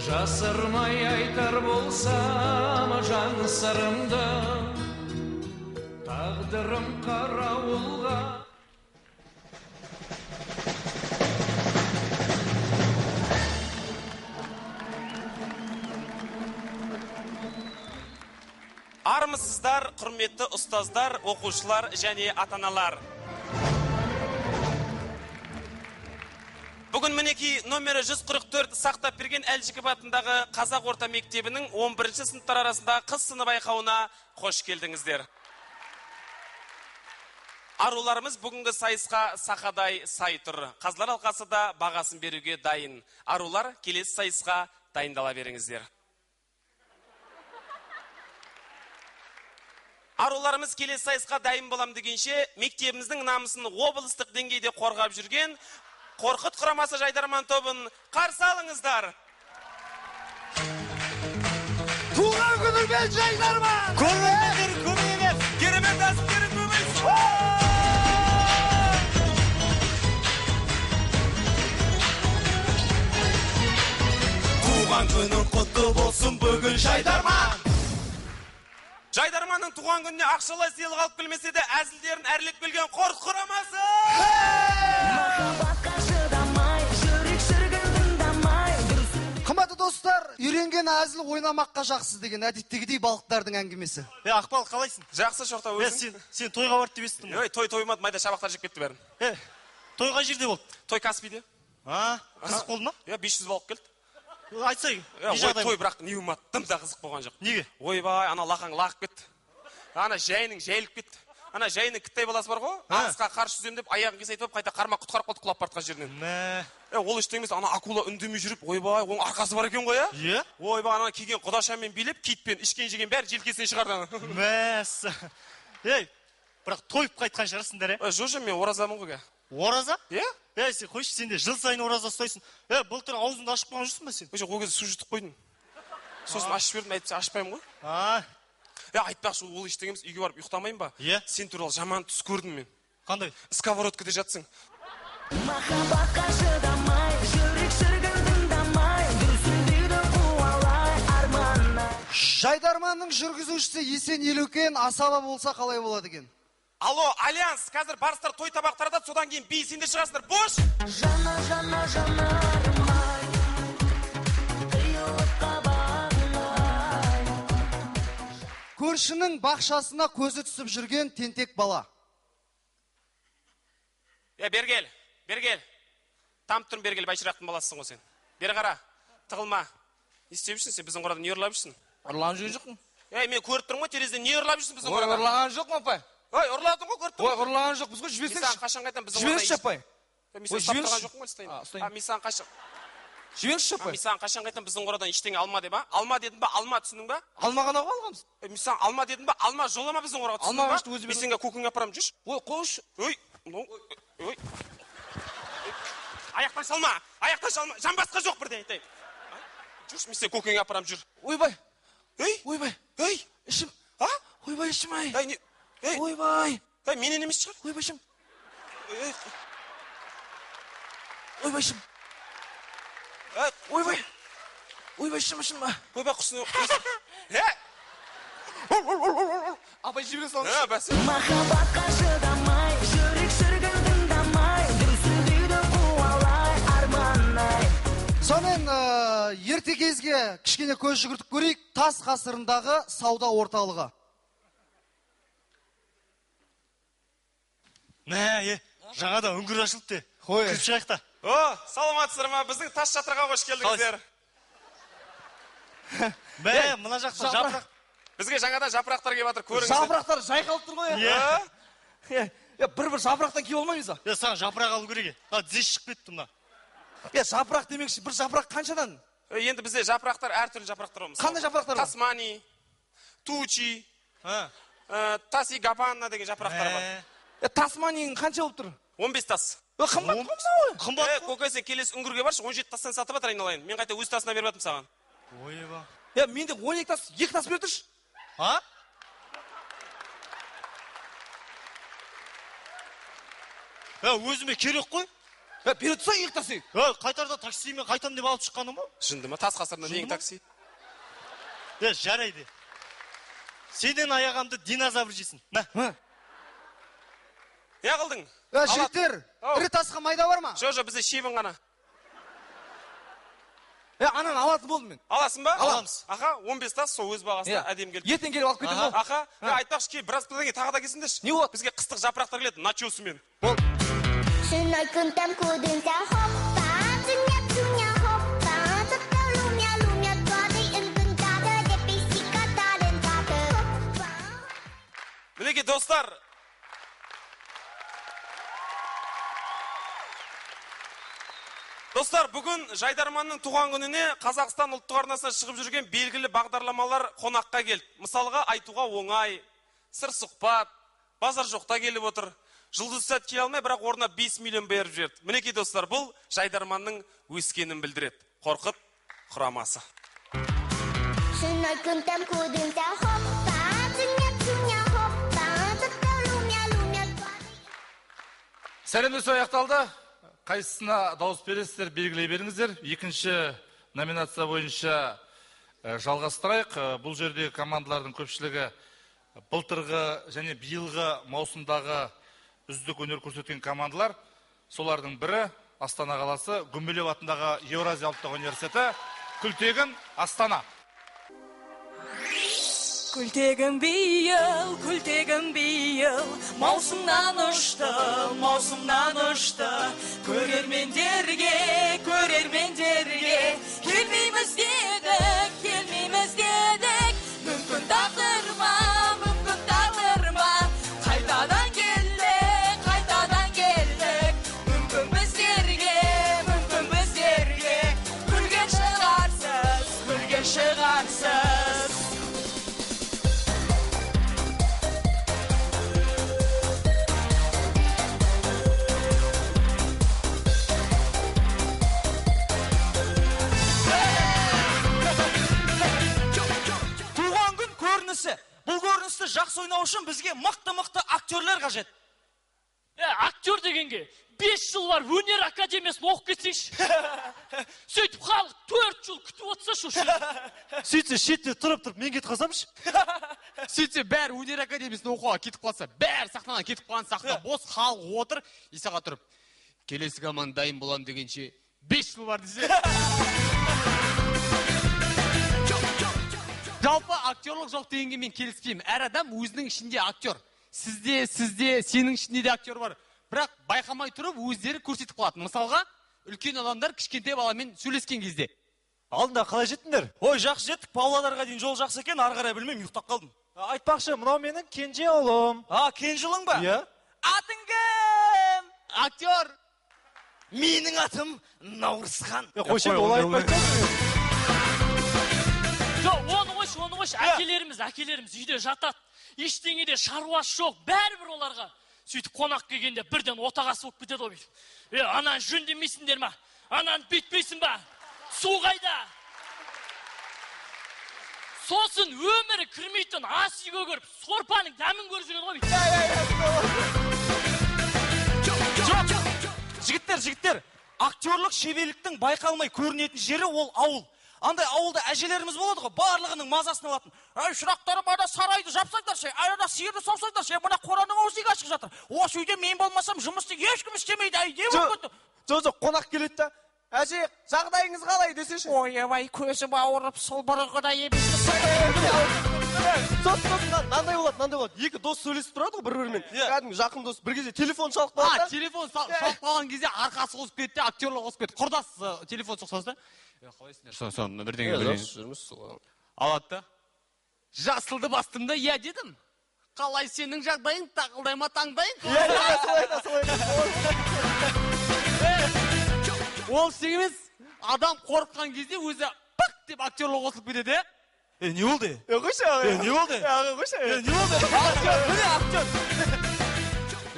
Жасырмай айтар болсам жан сырымды, тағдырым қарауылға. Армысыздар, құрметті ұстаздар, оқушылар және ата-аналар. Бүгін мінеки номері 144 сақтап берген Әлжікіп атындағы Қазақ орта мектебінің 11-ші сыныптар арасында қыз сыны байқауына қош келдіңіздер. Аруларымыз бүгінгі сайысқа сақадай сай тұр. Қазылар алқасы да бағасын беруге дайын. Арулар, келесі сайысқа дайындала беріңіздер. Аруларымыз келесі сайысқа дайын болам дегенше, мектебіміздің намысын облыстық деңгейде қорғап жүрген Қорқыт құрамасы Жайдарман тобын қарсы алыңыздар. Туған күніңмен Жайдарман! Көңілдер көмеймес, керемет әсіптерін көмейсіз. Туған күнің құтты болсын бүгін Жайдарман. Жайдарманның туған күніне ақшалай сыйлық алып келмесе де әзілдерін әрлеп келген Қорқыт құрамасы. Қымбатты достар, үйренген әзіл ойнамаққа жақсыз деген әдеттегідей балықтардың әңгімесі. Ақбал, қалайсың? Жақсы, шорта өзің. Сен тойға барды деп естідім. Той тоймады, майда шабақтар жеп кетті бәрін. Той қай жерде болды? Той Каспийде. Қызық болды ма? 500 балық келді. Айтсай, той бірақ не болмады, тым да қызық болған жоқ. Неге? Ойбай, ана лақаң лағып кетті. Ана жайының жайылып кетті. Ана жайының кіттай баласы бар ғой, ағысқа қарсы жүзем деп аяғын кесайтып, қайта қармақ құтқарып қалды құлап бартқан жерінен. Ол ештеңе емес, ана акула үндемей жүріп, ойбай, оның арқасы бар екен ғой, иә? Ойбай, ана келген құдашамен билеп, китпен ішкен жеген бәрі желкесінен шығарды. Мәссі. Бірақ тойып қайтқан шығарсыңдар, Жошы, мен оразамын ғой. Ораза? Иә? Сен қойшы, сен де жыл сайын ораза ұстайсың. Былтыр аузыңды ашып қалған жүрсің бе сен? Ол кезде су жұтып қойдым. Сосын ашып бердім, әйтпесе ашпаймын ғой. Айтпақшы, ол ештеңе емес, үйге барып ұйықтамайын ба? Сен туралы жаман түс көрдім мен. Қандай? Сковородкада жатсың. Махаббатқа шыдамай, жүрек шіркін тыңдамай, дүрсін дейді қуалай арманына. Жайдарманның жүргізушісі Есен Елеукен асаба болса қалай болады екен? Алло, Альянс, қазір барыстар той табақтарда, содан кейін би сендер шығасыңдар. Бош! Жана, жанармай, қиылып қабағынай. Көршінің бақшасына көзі түсіп жүрген тентек бала. Бергел. Там тұрын Бергел, Байшырақтың баласысың ғой сен. Бері қара, тығылма. Не істеп жүрсің сен, біздің қорада не ұрлап жүрсің? Ұрлаған жүрген жоқпын. Мен көріп тұрмын ғой, терезеден не ұрлап жүрсің біздің қорада? Ұрлаған жоқпын, апай. Ұрладың ғой, көріп тұрмын. Ұрлаған жоқпыз ғой, жіберсеңші. Мен саған қашан қайтам біздің қорада? Жіберші, апай. Мен саған қашан Жіберші, апай. Мен саған қашан қайтам біздің қорадан ештеңе алма деп, алма дедім ба, алма түсінің ба? Алма ғана ғой алғанбыз. Мен саған алма дедім ба, алма жолама біздің қораға түсінің ба? Мен сенге көкіңе апарам, жүрші. Қойшы. Аяқтан шалма, жамбасқа жоқ бірден айтайын. Жүрші, мен сенге көкіңе апарам, жүр. Ойбай, ішім. Ойбай, ішім ай. Ойбай. Менен емес шығар. Ойбайшым. Ойбайшым. Ойбай. Ойбайшым. Ойбай құсын. Апай жібере салшы. Бәсе. Махаббатқа шыдамай, жүрек шіркін тыңдамай, дүрсіл дейді қуалай, арманай. Сонымен ерте кезге кішкене көз жүгіртіп көрейік тас ғасырындағы сауда орталығы. Жаңада үңгір ашылды. Қой. Кіріп шығайықта. Саламатсыздар ма? Біздің тас шатырға қош келдіңіздер. Мына жақта жапырақ. Бізге жаңадан жапырақтар келіп жатыр, көріңіздер. Жапырақтар жайқалып тұр ғой. Бір жапырақтан кие болмаймыз ба? Саған жапырақ алу керек. Тізесі шығып кетті мына. Жапырақ демекші, бір жапырақ қаншадан? Енді бізде жапырақтар, әртүрлі жапырақтар бар. Қандай жапырақтар бар? Тасмани, Тучи, Таси Гапанна деген жапырақтар бар. Тасманияң қанша болып тұр? 15 тас. Қымбат қой. Көкесі келесі үңгірге баршы, 17 тастан сатып жатыр айналайын. Мен қайта өз тасына беріп жатырмын саған. Ойба. Менде 12 тас, 2 тас беріп тұршы. Өзіме керек қой. Бере тұрса 2 тасы. Қайтарда таксимен қайтам деп алып шыққаным ба? Жынды ма? Тас ғасырында нең такси? Жарайды. Сенен аяғамды динозавр жесін. Қылдың? Жігіттер, ірі тасқа майда бар ма? Жоқ, бізде шебін ғана. Анан алатын болдым мен. Аласың ба? Аламыз. Аха, 15 тас сол өз бағасында әдем келді. Ертең келіп алып кетем ғой. Аха, айтпақшы ке, біраз пілден кейін тағы да келсіңдерші. Не болады? Бізге қыстық жапырақтар келеді, начосымен. Шынай күнтем көдіңді хоппа, түня хоппа, тұтты лумя, твады үнгін тады, депесі қаталын тады. Мінеке, достар, бүгін Жайдарманның туған күніне Қазақстан ұлттық арнасына шығып жүрген белгілі бағдарламалар қонаққа келді. Мысалға айтуға оңай, сыр сұхбат, базар жоқта келіп отыр. Жұлдыз сәт келе алмай, бірақ орнына 5 миллион беріп жіберді. Мінекей достар, бұл Жайдарманның өскенін білдіреді. Қорқыт құрамасы. Шынай күнтем көдіңді хоппа, түня хоппа, тұтты лумя, твады. Сәлемдесу аяқталды. Қайсысына дауыс бересіздер, белгілей беріңіздер. Екінші номинация бойынша жалғастырайық. Бұл жерде командалардың көпшілігі былтырғы және биылғы маусымдағы үздік өнер көрсеткен командалар. Солардың бірі Астана қаласы, Гумилев атындағы Еуразия ұлттық университеті. Күлтегін Астана. Күлтегін бейіл, маусымнан ұшты, көрермендерге, келмейміз дедік, мүмкін тағдырма, қайтадан келдік, мүмкін біздерге, күлген шығарсыз. Бұл көріністі жақсы ойнау үшін бізге мықты актерлер қажет. Актер дегенге 5 жыл бар өнер академиясын оқып кетсейші. Сөйтіп халық 4 жыл күтіп отырсашы осы. Сөйтсе шетте тұрып, мен кетіп қалсамшы. Сөйтсе бәрі өнер академиясын оқуға кетіп қалса, бәрі сахнадан кетіп қалған сахна бос, халық отыр, Исаға тұрып, келесі команда дайын болам дегенше 5 жыл бар десе. Жалпы актерлық жоқ дегенге мен келіспеймін. Әр адам өзінің ішінде актер. Сізде, сенің ішінде де актер бар. Бірақ байқамай тұрып өздері көрсетіп қалады. Мысалға, үлкен адамдар кішкентай баламен сөйлескен кезде. Алдында қалай жеттіңдер? Ой, жақсы жеттік, Павлодарға дейін жол жақсы екен, ары қарай білмеймін, ұйықтап қалдым. Айтпақшы, мынау менің кенже ұлым. Кенже ұлың ба? Иә. Атың кім? Актер. Менің атым Наурызхан. Қойшы, олай айтпайды. Оны қойшы, әкелеріміз үйде жатады. Ештеңеде шаруасы жоқ, бәрібір оларға. Сөйтіп қонақ келгенде бірден отағасы болып кетеді ғой. Анан жөндемейсіңдер ма? Анан бүйтпейсің ба? Су қайда? Сосын өмірі кірмейтін ас үйге көріп, сорпаның дәмін көріп жүреді ғой. жігіттер, актерлық шеберліктің байқалмай көрінетін жері ол ауыл. Андай ауылда әжелеріміз болады ғой, барлығының мазасын алатын. Ай, шырақтарым, ана сарайды жапсаңдаршы, ана сиырды саусаңдаршы, мына қораның аузы ашық жатыр. Осы үйде мен болмасам жұмысты ешкім істемейді, ай, не болып кетті? Жоқ, қонақ келеді да. Әже, жағдайыңыз қалай десеші? Ойбай, көзім ауырып, сол бұрынғыдай емес. Мынандай болады. Екі дос сөйлесіп тұрады ғой бір-бірімен. Кәдімгі жақын дос. Bir кезде телефон шалып қалады. Телефон шалып қалған кезде арқасы қосып кетті, актерлар қосып кетті. Құрдас телефон соқсаңыз да. Қалайсыңдар? Соны бірдеңе. Алады да. Жасылды бастым да, иә дедім. Қалай сенің жағдайың, тақылдай ма таңдайың? Ол сен емес, адам қорыққан кезде өзі пық деп актерлар қосылып кетеді, не болды? Қойшы. Не болды? Қойшы. Не болды? Міне актер.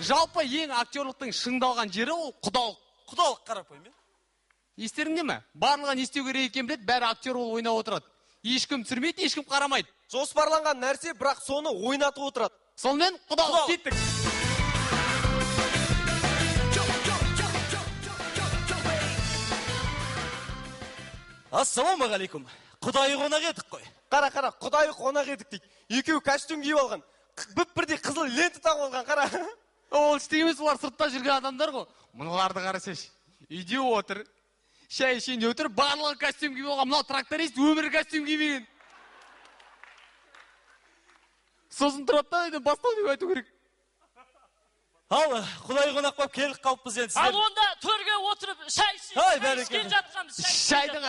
Жалпы ең актерлықтың шыңдалған жері ол құдалық. Құдалық қарапайым, Естеріңде ме? Барлығын естеу керек екен білет, бәрі актер болып ойнап отырады. Ешкім түсірмейді, ешкім қарамайды. Жоспарланған нәрсе, бірақ соны ойнатып отырады. Сонымен құдалық кеттік. Ассалаумағалейкум. Құдайы қонақ едік қой. Қара, құдайы қонақ едік дейді. Екеуі костюм киіп алған. Бірдей қызыл ленті тағып алған, қара. Ол істегемес, олар сыртта жүрген адамдар ғой. Мұныларды қарасаш. Үйде отыр. Шай ішінде отыр, барлығы костюм киіп алған. Мынау тракторист өмірі костюм кимеген. Сосын тұрады да, бастау деп айту керек. Ал, құдай қонақ болып келіп қалыппыз енді. Ал онда төрге отырып шай ішкен жатқанбыз. Шайды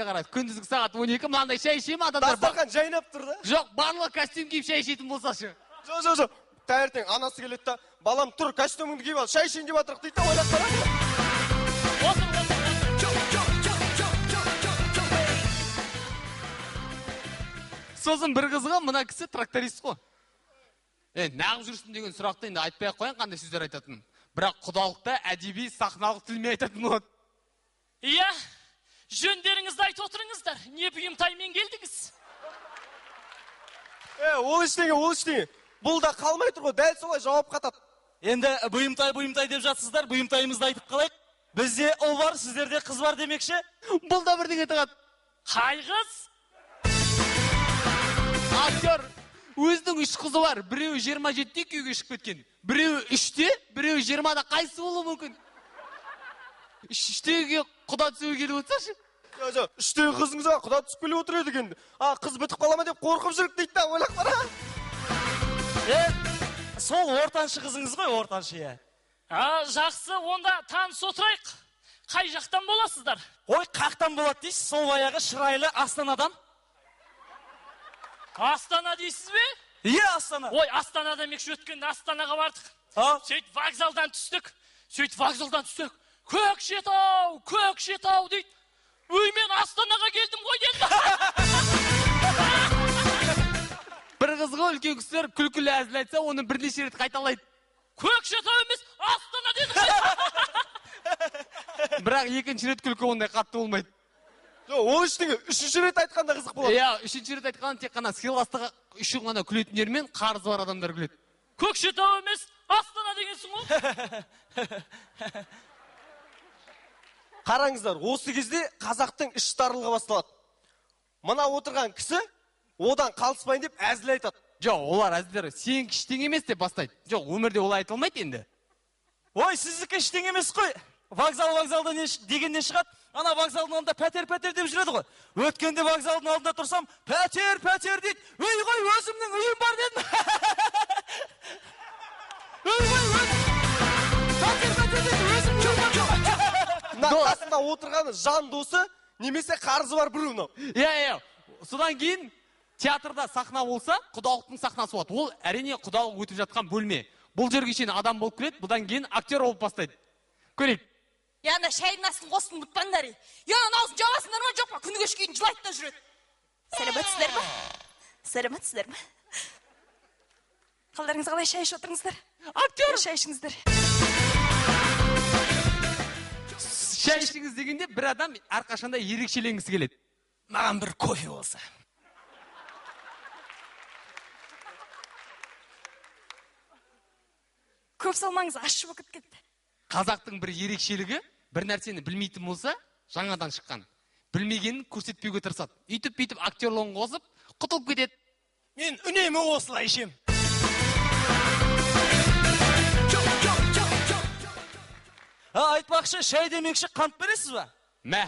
қара. Күндізгі сағат 12, мынандай шай ішем, адамдар дастархан жайнап тұр да. Жоқ, барлығы костюм киіп шай ішетін болсашы. Жоқ. Таңертең анасы келеді да, балам тұр, костюмыңды киіп ал, шай ішейін деп жатырық дейді да, ойлап қара. Сосын бір қызға мына кісі тракторист қой. Нағып жүрсің деген сұрақты енді айтпай ақ қоян, қандай сөздер айтатын. Бірақ құдалықта әдеби сахналық тілмен айтатын болады. Иә, жөндеріңізді айтып отырыңыздар. Не бұйымтаймен келдіңіз? Ол іштеңе. Бұл да қалмай тұр ғой, дәл солай жауап қатады. Енді бұйымтай деп жатсыздар, бұйымтайымызды айтып қалайық. Бізде ұл бар, сіздерде қыз бар демекші. Бұл да бірдеңе тығады. Қай қыз? Актер өзінің 3 қызы бар. Біреуі 27-те күйеуге шығып кеткен. Біреуі 3-те, біреуі 20-да. Қайсы болуы мүмкін? 3-теге құда түсуге келіп отырсашы. Жоқ, 3-тегі қызыңызға құда түсіп келіп отыр еді екен. Қыз бітіп қалама деп қорқып жүрік дейді да, ойлап қара. Сол ортаншы қызыңыз ғой, ортаншы, иә. Жақсы, онда таныс отырайық. Қай жақтан боласыздар? Ой, қақтан болады дейсіз, сол баяғы шырайлы Астанадан. Астана дейсіз бе? Иә, Астана. Ой, Астана демекші өткенде Астанаға бардық. Сөйт вокзалдан түстік. Көкшетау дейді. Өй, мен Астанаға келдім ғой енді. Бір қызға үлкен кісілер күлкілі әзіл айтса, оны бірнеше рет қайталайды. Көкшетау емес, Астана деді ғой. Бірақ екінші рет күлкі ондай қатты болмайды. Ол іштіңі 3-ші рет айтқанда қызық болады. Иә, 3-ші рет айтқанда тек қана сыйластығы үшін ғана күлетіндер мен қарызы бар адамдар күледі. Көкшетау емес, Астана дегенсің ғой. Қараңыздар, осы кезде қазақтың іш тарылығы басталады. Мына отырған кісі одан қалыспайын деп әзіл айтады. Жоқ, олар әзілдері сен кіштең емес деп бастайды. Жоқ, өмірде олай айтылмайды енді. Ой, сіздікі іштең емес қой. Вокзалда деген не шығады? Ана вокзалдың алдында пәтер деп жүреді ғой. Өткенде вокзалдың алдында тұрсам, пәтер дейді. Өй ғой, өзімнің үйім бар дедім. Өй ғой, пәтер дейді, өзімнің үйім бар. Қасында отырғаны жан досы, немесе қарызы бар біреу мынау. Иә. Содан кейін театрда сахна болса, құдалықтың сахнасы болады. Ол әрине құдалық өтіп жатқан бөлме. Бұл жерге шейін адам болып келеді, бұдан кейін актер болып бастайды. Көрейік. Ана шайдың астын қосын бұтпаңдар. Ана аузын жабасыңдар ма, жоқ па, күні кешке дейін жылайды да жүреді. Сәлеметсіздер ме? Қалдарыңыз қалай, шай ішіп отырыңыздар? Актер! Шай ішіңіздер. Шай ішіңіз дегенде бір адам әрқашанда ерекшеленгісі келеді. Маған бір кофе болса. Көп салмаңыз, ащы болып кетті. Қазақтың бір ерекшелігі, бір нәрсені білмейтін болса, жаңадан шыққан, білмегенін көрсетпеуге тырысады. Үйтіп актерлығын қосып, құтылып кетеді. Мен үнемі осылай ішем. Айтпақшы, шай демекші қант бересіз ба? Мә,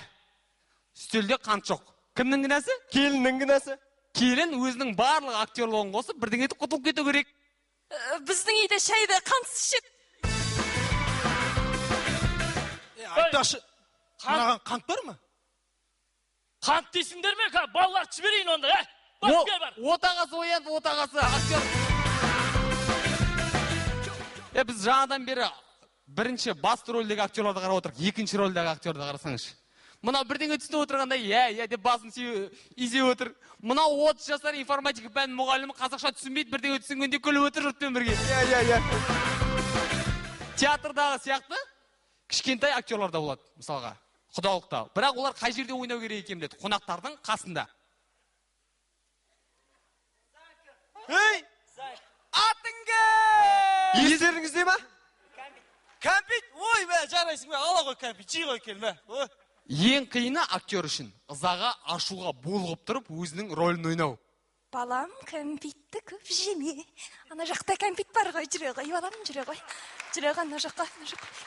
үстелде қант жоқ. Кімнің кінәсі? Келіннің кінәсі. Келін өзінің барлық актерлығын қосып, бірдеңе етіп құтылып кету керек. Біздің үйде шайды қантсыз ішеді. Айтпақшы, мынаған қант бар ма? Қант дейсіңдер ме? Балалар жіберейін онда, бар. Отағасы оянды, отағасы актер. Біз жаңадан бері бірінші басты рөлдегі актерларды қарап отырық, екінші рөлдегі актерді қарасаңыз. Мынау бірдеңе түсініп отырғанда, деп басын изеп отыр. Мынау 30 жасар информатика пән мұғалімі қазақша түсінбейді, бірдеңе түсінгенде күліп отыр жұртпен бірге. Театрдағы сияқты кішкентай актерларда болады, мысалға, құдалықта. Бірақ олар қай жерде ойнау керек екенін біледі, қонақтардың қасында. Ей! Атыңға! Естеріңізде ма? Кәмпит? Ой, жарайсың ба? Ала қой кәмпит, жей қой келме. Ең қиыны актер үшін ызаға, ашуға булығып тұрып, өзінің рөлін ойнау. Балам, кәмпитті көп жеме. Ана жақта кәмпит бар ғой, жүре ғой, балам, жүре ғой. Жүре ғой, ана жаққа.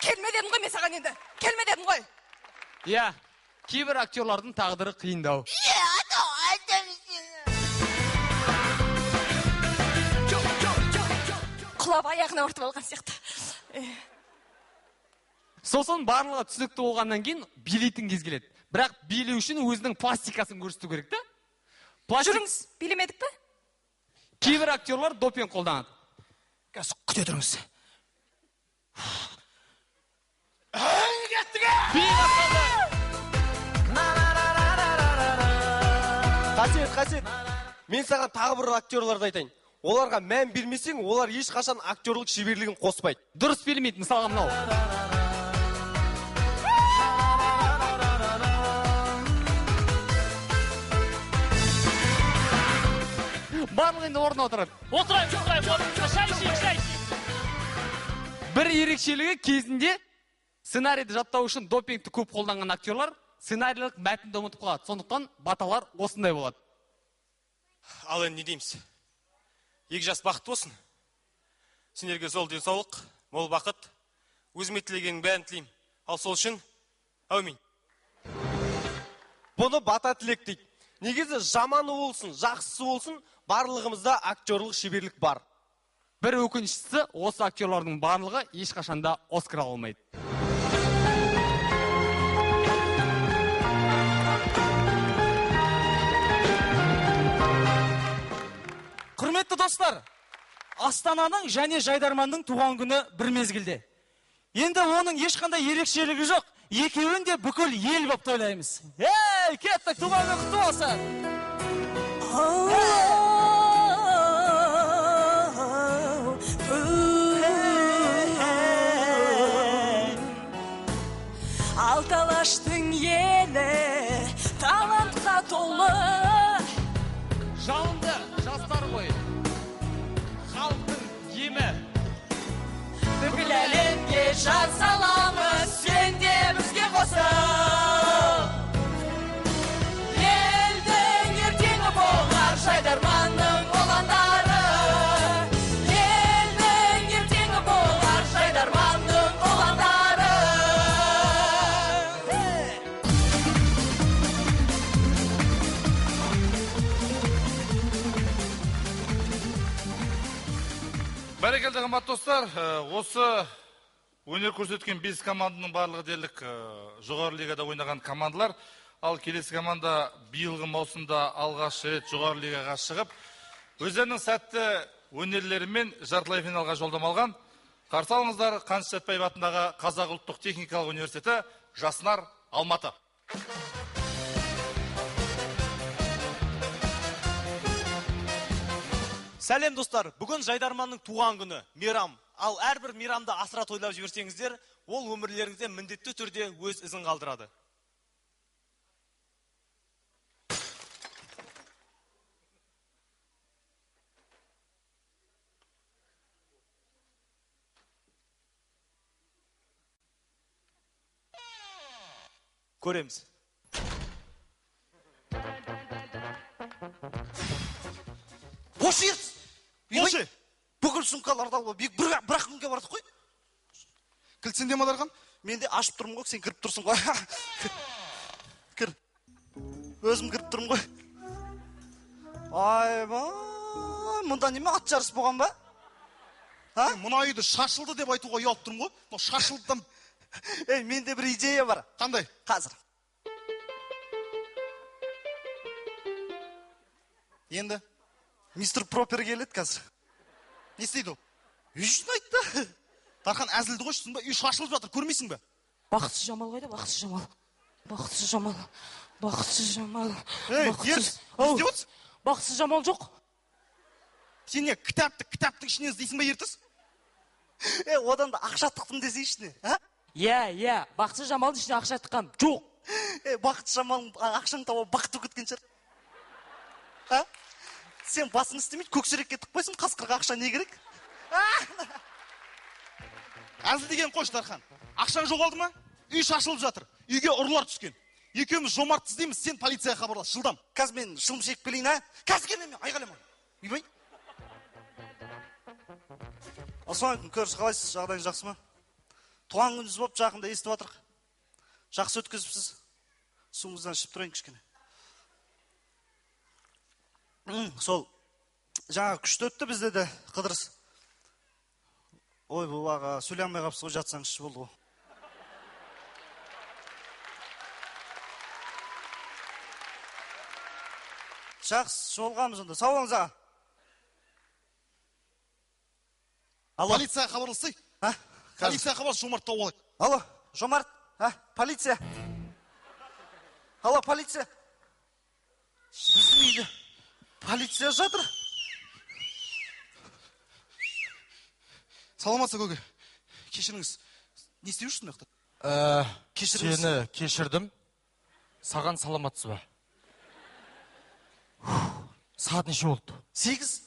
Келме дедім ғой мен саған енді. Келме дедім ғой. Кейбір актерлардың тағдыры қиындау. Құлап аяғына ұртып алған сияқты. Сосын барлығы түсінікті болғаннан кейін билейтін кез келеді. Бірақ билеу үшін өзінің пластикасын көрсету керек та? Жүріңіз, билемедік пе? Кейбір актерлар допинг қолданады. Қазір күте тұрыңыз. Қасет. Мен саған тағы бір актерларды айтайын. Оларға мән бермесең, олар ешқашан актерлік шеберлігін қоспайды. Дұрыс бермейді, мысалға мынау. Барлық енді орнына отырады. Отырайын, шай ішейік. Бір ерекшелігі кезінде сценарийді жаттау үшін допингті көп қолданған актерлар сценарийлік мәтінді ұмытып қалады. Сондықтан баталар осындай болады. Ал енді не дейміз? Екі жас бақытты болсын. Сендерге зол денсаулық, мол бақыт, өзіме тілегеннің бәрін тілеймін. Ал сол үшін, әумин. Бұны бата тілек дейді. Негізі жаманы болсын, жақсысы болсын, барлығымызда актерлік шеберлік бар. Бір өкініштісі, осы актерлардың барлығы ешқашанда Оскар ала алмайды. Құрметті достар, Астананың және Жайдарманның туған күні бір мезгілде. Енді оның ешқандай ерекшелігі жоқ. Екеуін де бүкіл ел боп тойлаймыз. Кеттік, туған күні құтты болсын. Алталаштың елі талантқа толы. Жалынды жастар ғой, халықтың емі. Бүкіл әлемге жар саламыз, сен де бізге қосыл. Елдің ертеңі болар Жайдарманның ұландары. Елдің ертеңі болар Жайдарманның ұландары. Бәрекелді қымбатты достар, осы өнер көрсеткен 5 команданың барлығы дерлік жоғары лигада ойнаған командалар. Ал келесі команда биылғы маусымда алғаш рет жоғары лигаға шығып, өздерінің сәтті өнерлерімен жартылай финалға жолдама алған. Қарсы алыңыздар, Қаныш Сәтпаев атындағы Қазақ ұлттық техникалық университеті, Жаснар, Алматы. Сәлем достар, бүгін Жайдарманның туған күні, мейрам. Ал әрбір мейрамды асыра тойлап жіберсеңіздер, ол өмірлеріңізде міндетті түрде өз ізін қалдырады. көреміз. Осы ертіс. Осы. Бүкіл сумкаларды алып, бір-ақ күнге бардық қой. Кілтсінде ма Дархан? Мен де ашып тұрмын ғой, сен кіріп тұрсың ғой. Кір. Өзім кіріп тұрмын ғой. Айбай, мұнда неме ат жарыс болған ба? Мұна үйді шашылды деп айтуға ұялып тұрмын ғой. Бұл шашылдым. Менде бір идея бар. Қандай? Қазір. Енді? Мистер Пропер келеді қазір. Не істейді ол? Үй жинайды. Дархан әзілді қойшысың ба? Үй шашылып жатыр, көрмейсің ба? Бақытсыз Жамал қайда? Бақытсыз Жамал. Бақытсыз Жамал. Бақытсыз Жамал. Ертіс, не істеп отырсың? Бақытсыз Жамал жоқ. Сен не, кітаптың ішінен іздейсің ба, Ертіс? Одан да ақша тықтым десе ішіне, Иә, Бақытсыз Жамалдың ішіне ақша тыққам. Жоқ. Бақытсыз Жамалдың ақшаң тауып бақыт өкеткен шығар. Сен басын істемейді, көксерекке тық қойсын, қасқырға ақша не керек? Әзіл деген қойшы, Дархан. Ақшаң жоғалды ма? Үй шашылып жатыр. Үйге ұрылар түскен. Екеуміз жомарт іздейміз, сен полицияға хабарлас, жылдам. Қазір мен шылым шекіп келейін, Қазір келмеймін, айғайлама. Үйбай. Ассалаумағалейкум, көріс, қалайсыз? Жағдайыңыз жақсы ма? Туған күніңіз болып, жақында естіп жатырық. Жақсы өткізіпсіз. Суыңыздан ішіп тұрайын кішкене. Сол, жаңа күшті өтті бізде де қыдырыс. Ой, бұл аға, сөйлей алмай қапсыз ғой, жатсаңызшы болды ғой. Жақсы, жолғамыз онда. Сау болыңыз аға. Полицияға хабарласай. Полицияға хабарлас, Жомарт тауып алайық. Алло, Жомарт, полиция. Алло, полиция. Біздің үйде полиция жатыр. Саламатсыз көке. Кешіріңіз. Не істеп жүрсің мықты? Сені кешірдім. Саған саламатсыз ба? Сағат неше болды? 8.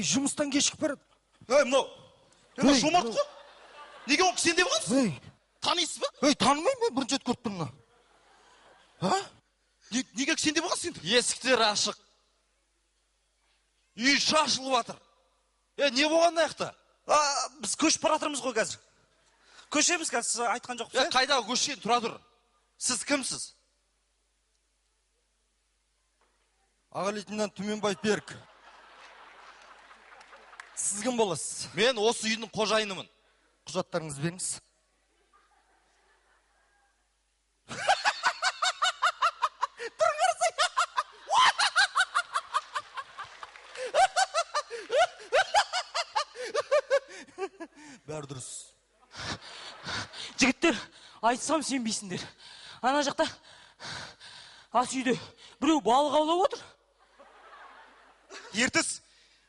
Жұмыстан кешігіп барады. Мынау. Жомарт қой. Неге ол сен деп қалсың? Танисыз ба? Танымаймын мен, бірінші рет көріп тұрмын. Неге сен деп қалсың? Есіктер ашық. Үй шашылып жатыр. Не болған аяқта? Біз көшіп баратырмыз ғой қазір. Көшеміз қазір, сіз айтқан жоқ. Қайдағы көшкен, тұра тұр. Сіз кімсіз? Аға лейтенант Түменбаев Берік. Сіз кім боласыз? Мен осы үйдің қожайынымын. Құжаттарыңызды беріңіз. Бәрі дұрыс. Жігіттер, айтсам сенбейсіңдер. Ана жақта ас үйде біреу балық аулап отыр. Ертіс,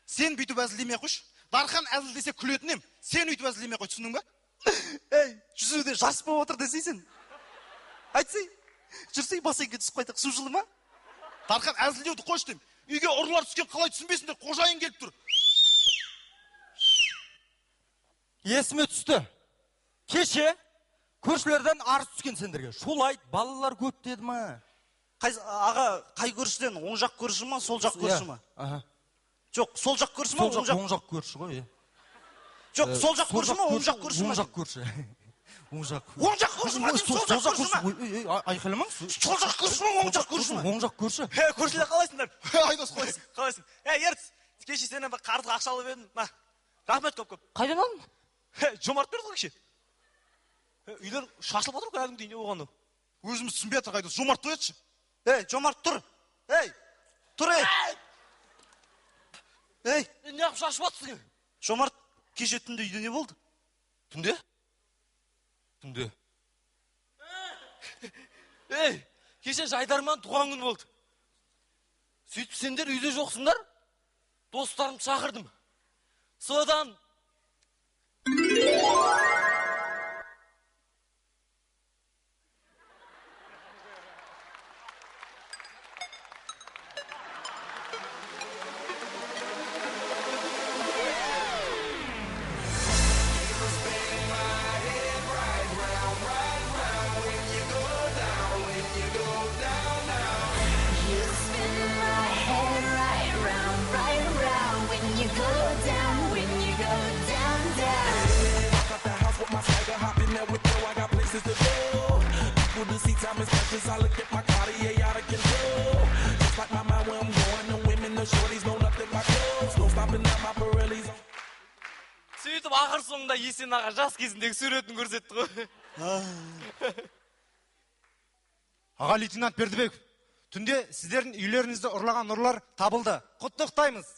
сен бүйтіп әзілдемей қойшы. Дархан әзілдесе күлетін ем. Сен үйтіп әзілдемей қой, түсіндің ба? Жүзуде жарыс болып отыр десейсің. Айтсай, жүрсей бассейнге түсіп қайтақ, су жылы ма? Дархан әзілдеуді қойшы дейм. Үйге ұрылар түскен қалай түсінбесіңдер, қожайын келіп тұр. Есіме түсті. Кеше көршілерден арыз түскен сендерге. Шулайды, балалар көп деді ма? Аға, қай көршіден? Оң жақ көрші ма, сол жақ көрші ма? Жоқ, сол жақ көрші ма, оң жақ көрші ғой. Жоқ, сол жақ көрші ма, оң жақ көрші ма? Оң жақ көрші. Оң жақ көрші ма, сол жақ көрші ма? Айқайламаңыз. Сол жақ көрші ма, оң жақ көрші ма? Оң жақ көрші. Көршілер қалайсыңдар? Айдос қалайсың? Қалайсың? Ертіс, кеше сенен бір қарызға ақша алып едім. Рахмет көп. Қайдан алдың? Жомарт берді ғой кеше. Үйлер шашылып отыр кәдімгідей, не болғаны? Өзіміз түсінбей жатыр, Айдос. Жомарт тоятшы. Жомарт тұр. Тұр, Не қып шашып атсың? Жомарт, кеше түнде үйде не болды? Түнде? Түнде. Кеше Жайдарман туған күн болды. Сөйтіп сендер үйде жоқсыңдар? Достарымды шақырдым. Содан Cause I look at my Cartier out of control. Just like my mind where I'm going. The women, the shorties know nothing but clothes. No stopping at my Pirellis. Сөйтіп ақыр соңында Есен аға жас кезіндегі суретін көрсетті ғой. Аға лейтенант Бердібеков, түнде сіздердің үйлеріңізді ұрлаған ұрылар табылды. Құттықтаймыз.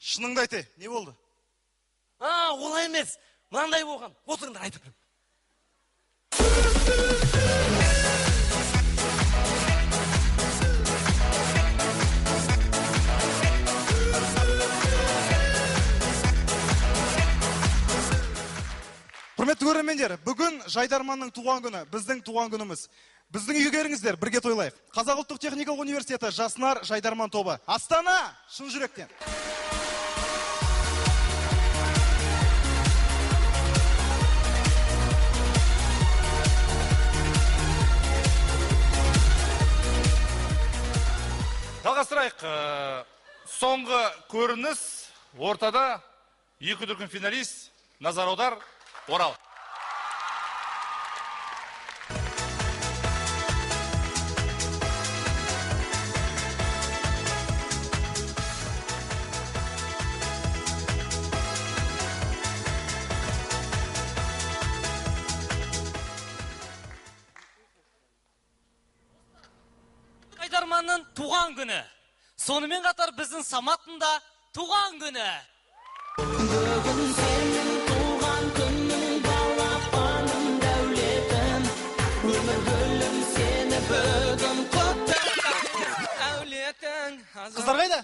Шыныңды айты, не болды? Олай емес. Мынандай болған. Отырыңдар айтып берем. Құрметті көрермендер, бүгін Жайдарманның туған күні, біздің туған күніміз. Біздің үйге келіңіздер, бірге тойлайық. Қазақ ұлттық техникалық университеті Жаснар Жайдарман тобы. Астана, шын жүректен. Жалғастырайық. Соңғы көрініс ортада екі дүркін финалист назар аудар, Орал. Жайдарманның туған күні. Сонымен қатар біздің Саматтың да туған күні. Бүгін сенің туған күнің, балапаным дәулетім. Өмір гүлім сені бүгін құттықтаймын. Әулетің. Қыздар қайда?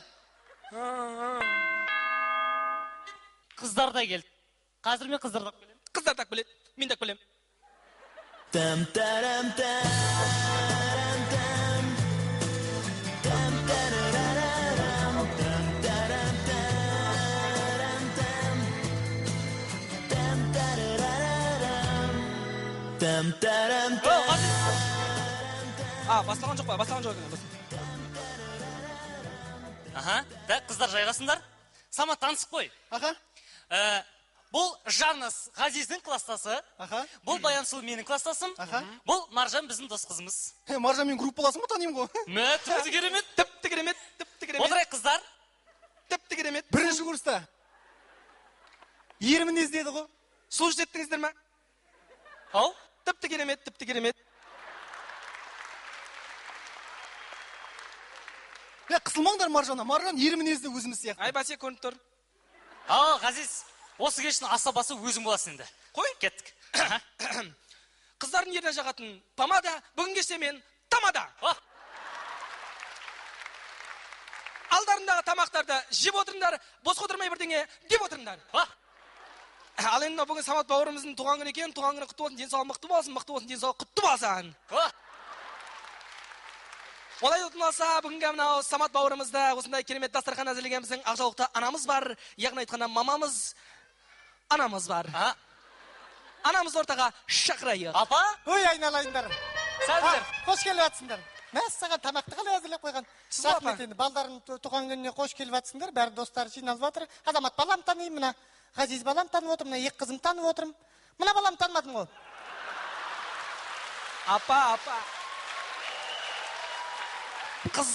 Қыздар да келді. Қазір мен қыздар да білем. Қыздар да білет, мен де білем. Басталған жоқ па? Басталған жоқ екен. Да, қыздар жайғасындар. Самат танысып қой. Бұл Жаныс Ғазиздің кластасы. Бұл Баянсұлу менің кластасым. Бұл Маржан біздің дос қызымыз. Маржан мен группаласың ба, танимын ғой? Тіпті керемет. Тіпті керемет. Отырайық қыздар. Тіпті керемет. Бірінші курста. Ерімін іздеді ғой. Сол жеттіңіздер ме? Ау? Тіпті керемет, тіпті керемет. Қысылмаңдар Маржана. Маржан ерімін езді өзіміз сияқты. Ай, бәсе көрініп тұр. Ғазиз, осы кештің асабасы өзің боласың енді. Қой? Кеттік. Қыздардың еріне жағатын помада, бүгін кеште мен тамада. Алдарындағы тамақтарды жеп отырыңдар, бос отырмай бірдеңе деп отырыңдар. Ал енді бүгін Самат бауырымыздың туған күні екен, туған күні құтты болсын, денсаулығы мықты болсын, денсаулығы құтты болсын. Олай ұтылмаса, бүгінгі мынау Самат бауырымызда осындай керемет дастархан әзірлегеніміздің ақжаулықты анамыз бар, яғни айтқанда мамамыз, анамыз бар. Анамыз ортаға шақырайық. Апа? Ой, айналайындар. Сәлдер. Қош келіп атсыңдар. Мәссаған тамақты қалай әзірлеп қойған. Рахмет енді, балдарын туған күніне қош келіп атсыңдар. Бәрі достары жиналып жатыр. Азамат балам танимын, мына Ғазиз балам танып отырмын, мына екі қызым танып отырмын. Мына балам танымадым ғой. Апа. Қыз.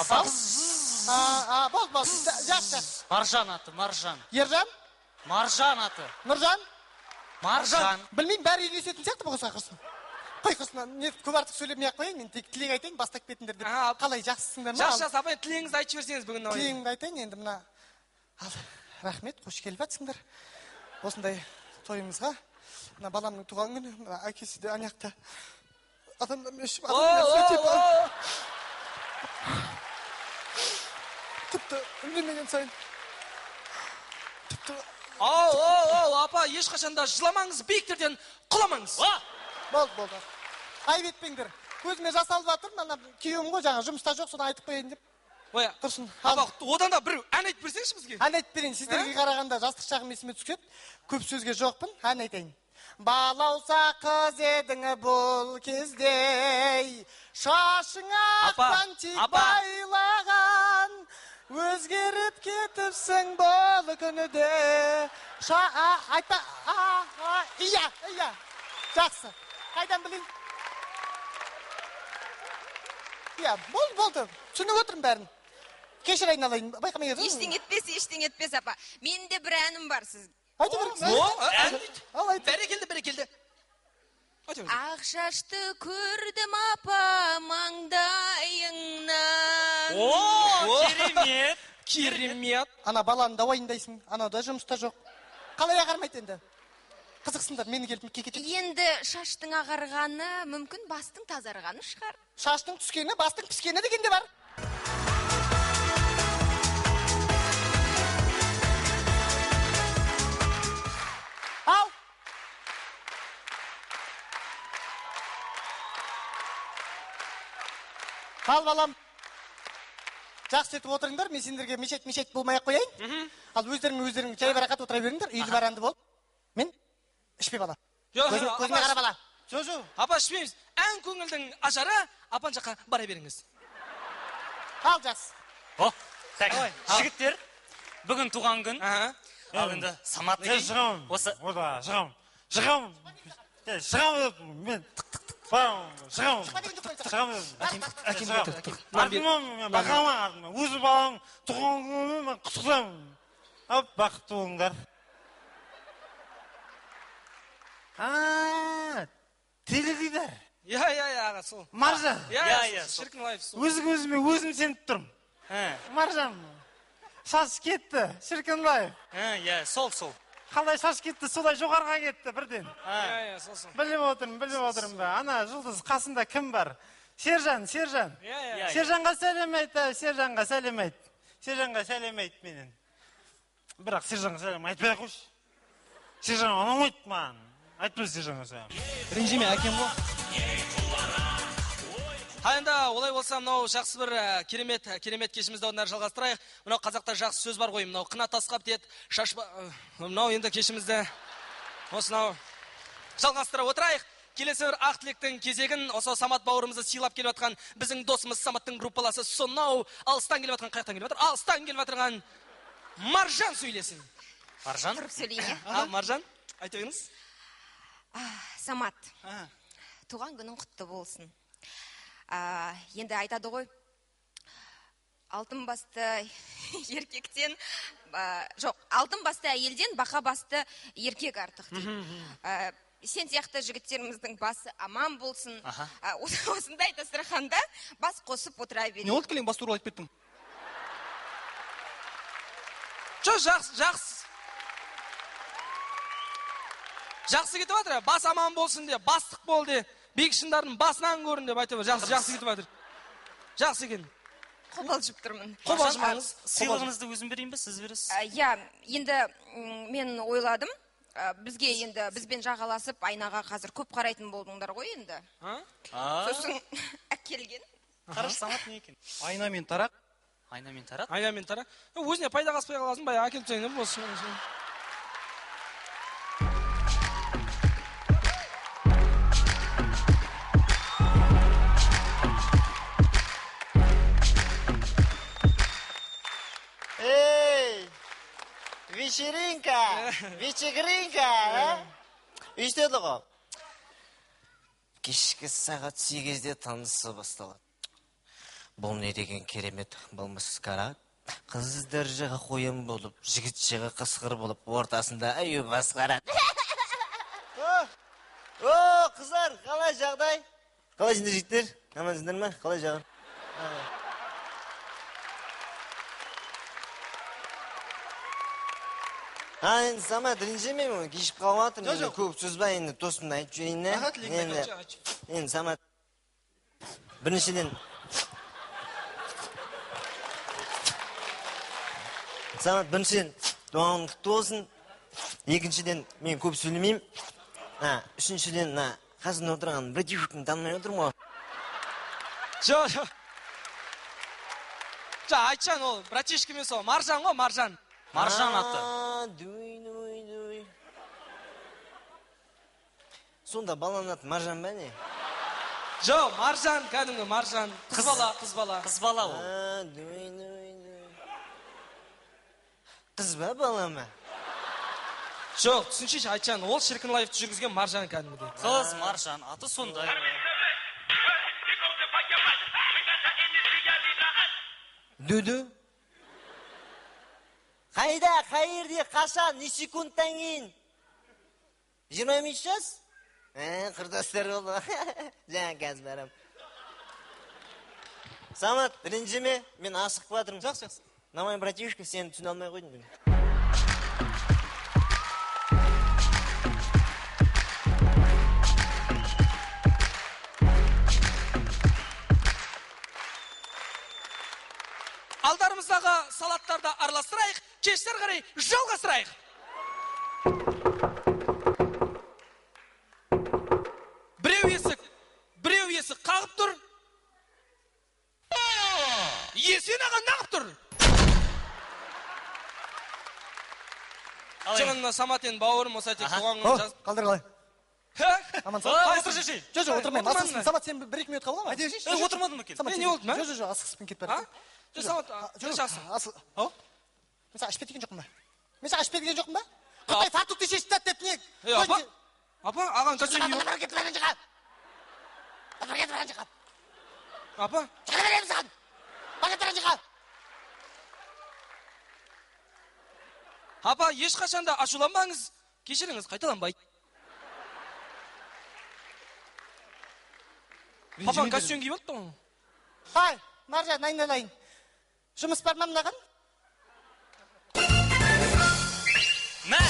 Апа? Бол. Жақсы. Маржан аты, Маржан. Ержан? Маржан аты. Нұржан? Маржан. Білмеймін, бәрі үйлесетін сияқты бұғыса құрсын. Қой құрсын, не көп артық сөйлемей ақ қойын, мен тек тілек айтайын, бастап кетіңдер деп. Қалай жақсысыңдар ма? Жақсы, апай, тілегіңізді айтып жіберсеңіз бүгін. Тілегімді айтайын, енді мына. Рахмет, қош келіп атсыңдар. Осындай тойымызға. Мына баламның туған күні, мына әкесі де анаяқта. Адамдар мешіп, адамдар сөйтеп. Тіпті үндемеген сайын. Тіпті. Апа, ешқашанда жыламаңыз, биіктерден құламаңыз. Болды. Айып етпеңдер. Көзіме жасалып жатыр, мана күйеуім ғой, жаңа жұмыста жоқ, соны айтып қойайын деп. Тұрсын. Апа, одан да бір ән айтып берсеңізші бізге. Ән айтып берейін, сіздерге қарағанда жастық шағым есіме түседі. Көп сөзге жоқпын, ән айтайын. Балауса қыз едің бұл кезде, шашыңа ақтан тек байлаған, өзгеріп кетіпсің бұл күніде. Айтпа, иә, жақсы. Қайдан білейін? Иә, болды. Түсініп отырмын бәрін. Кешір айналайын, байқамай едім. Ештеңе етпес, апа. Менде бір әнім бар сіз. Айта беріңіз. Бәрекелді. Ақ шашты көрдім апа маңдайыңнан. Керемет. Ана баланы да уайымдайсың, анау да жұмыста жоқ. Қалай ағармайды енді? Қызықсыңдар, мені келіп кекетеді. Енді шаштың ағарғаны, мүмкін бастың тазарғаны шығар. Шаштың түскені, бастың піскені дегенде бар. Ау! Ал балам. Жақсы етіп отырыңдар, мен сендерге мешет болмай қояйын. Ал өздерің жай барақат отыра беріңдер, үйлі баранды бол. Мен ішпей бала. Көзіме қара бала. Жо. Апа ішпейміз. Ән көңілдің ажары, апан жаққа бара беріңіз. Ал жақсы. Жігіттер, бүгін туған күн. Ал енді Самат деген. Шығамын. Мен шығамын. Өзі балам туған күні мен құттықтаймын. Бақытты болыңдар. Теледидар. Аға, сол. Маржан. Шіркін лайф сол. Өзім сеніп тұрмын. Маржан, шаш кетті, шіркін лайф. Сол. Қалай шаш кетті, солай жоғарға кетті бірден. Сол. Біліп отырмын ба. Ана жұлдыз қасында кім бар? Сержан. Сержанға сәлем айт, Сержанға сәлем айт менен. Бірақ Сержанға сәлем айтпай қойшы. Сержан ұнамайды маған. Айтпыз Сержанға сәлем. Ренжіме, әкем ғой. Енді олай болса, мынау жақсы бір керемет кешімізді одан жалғастырайық. Мынау қазақта жақсы сөз бар ғой, мынау қына тасқап деді, мынау енді кешімізді осынау жалғастыра отырайық. Келесі бір ақ тілектің кезегін осы Самат бауырымызды сыйлап келіп жатқан біздің досымыз Саматтың группаласы сонау алыстан келіп жатқан, қаяқтан келіп жатыр? Алыстан келіп жатырған Маржан сөйлесін. Маржан? Тұрып сөйлейін. Маржан, айта беріңіз. Самат, туған күнің құтты болсын. Енді айтады ғой, алтын басты еркектен, жоқ, алтын басты әйелден бақа басты еркек артық дейді. Сен сияқты жігіттеріміздің басы аман болсын. Осындай дастарханда бас қосып отыра берейін. Не олды келең бас туралы айтып кеттің? Жақсы. Жақсы кетіп жатыр, бас аман болсын де, бастық бол де, бекшіндардың басынан көрін деп айтып жатыр. Жақсы кетіп жатыр. Жақсы екен. Қобалжып тұрмын. Қобалжымаңыз. Сыйлығыңызды өзім берейін бе, сіз бересіз? Енді мен ойладым. Бізбен жағаласып, айнаға қазір көп қарайтын болдыңдар ғой енді. Сосын әкелген. Қараш, Самат не екен? Айна мен тарақ. Өзіне пайда қаспай қаласын, бай әкеліп жайын болсын. Вечеринка, Үйстеді ғой. Кешкі сағат 8-де танысы басталады. Бұл не деген керемет болмыс қара. Қыздар жағы қоян болып, жігіт жағы қысқыр болып, ортасында әйі басқарады. Қыздар, қалай жағдай? Қалай жынды жігіттер? Амансыңдар ма? Қалай жағын? Енді Самат ренжімеймін, кешіп қалматыр. Көп сөз ба енді тосымды айтып жүйейін. Енді Самат біріншіден туған құтты болсын. Екіншіден мен көп сөйлемеймін. Үшіншіден қасында отырған братишканы танымай отырмын ғой. Айтшан ол братишка емес ол, Маржан ғой, Маржан. Маржан аты. Сонда баланың аты Маржан ба не? Жоқ, Маржан, кәдімгі Маржан. Қыз бала. Қыз бала ол. Қыз ба, бала ма? Жоқ, түсіншеш Айтшан, ол шіркін лайфты жүргізген Маржан кәдімгі. Қыз Маржан, аты сондай. Дүді? Қайда, қайырде, қашан, не секундтан кейін? 25 жас? Құрдастар болды. Жаңа қазір барам. Самат, ренжіме, мен ашық батырмын. Жақсы. На мой братишка, сені түсіне алмай қойдым бүгін. Алдарымыздағы салаттарды араластырайық, кештер қарай жалғастырайық. Біреу есік қағып тұр. Есен аға нағып тұр. Жаңа Саматен бауырым осы әтек туған күнін жазып. Қалдыр қалай. Аман сау. Отыр шешей. Жо, отырмайын. Асықсын. Самат, сен 1-2 минут қалама. Айда шеш. Отырмадым екен. Не болды ма? Жо, асықспен кетіп бәрі. Самат, жасың. Мен саған ашпет деген жоқпын ба? Мен саған ашпет деген жоқпын ба? Қытай фартукты шешіп тат деп не? Апа, ағаң костюм киіп. Апа, кетіп бәрін жаққа. Апа, кетіп бәрін жаққа. Апа. Жаққа беремін саған. Апа, кетіп бәрін жаққа. Апа, ешқашанда ашуланбаңыз. Кешіріңіз, қайталанбайды. Папаң костюм киіп алыпты ғой. Хай, Маржан, айналайын. Жұмыс бар ма мынаған? Мә!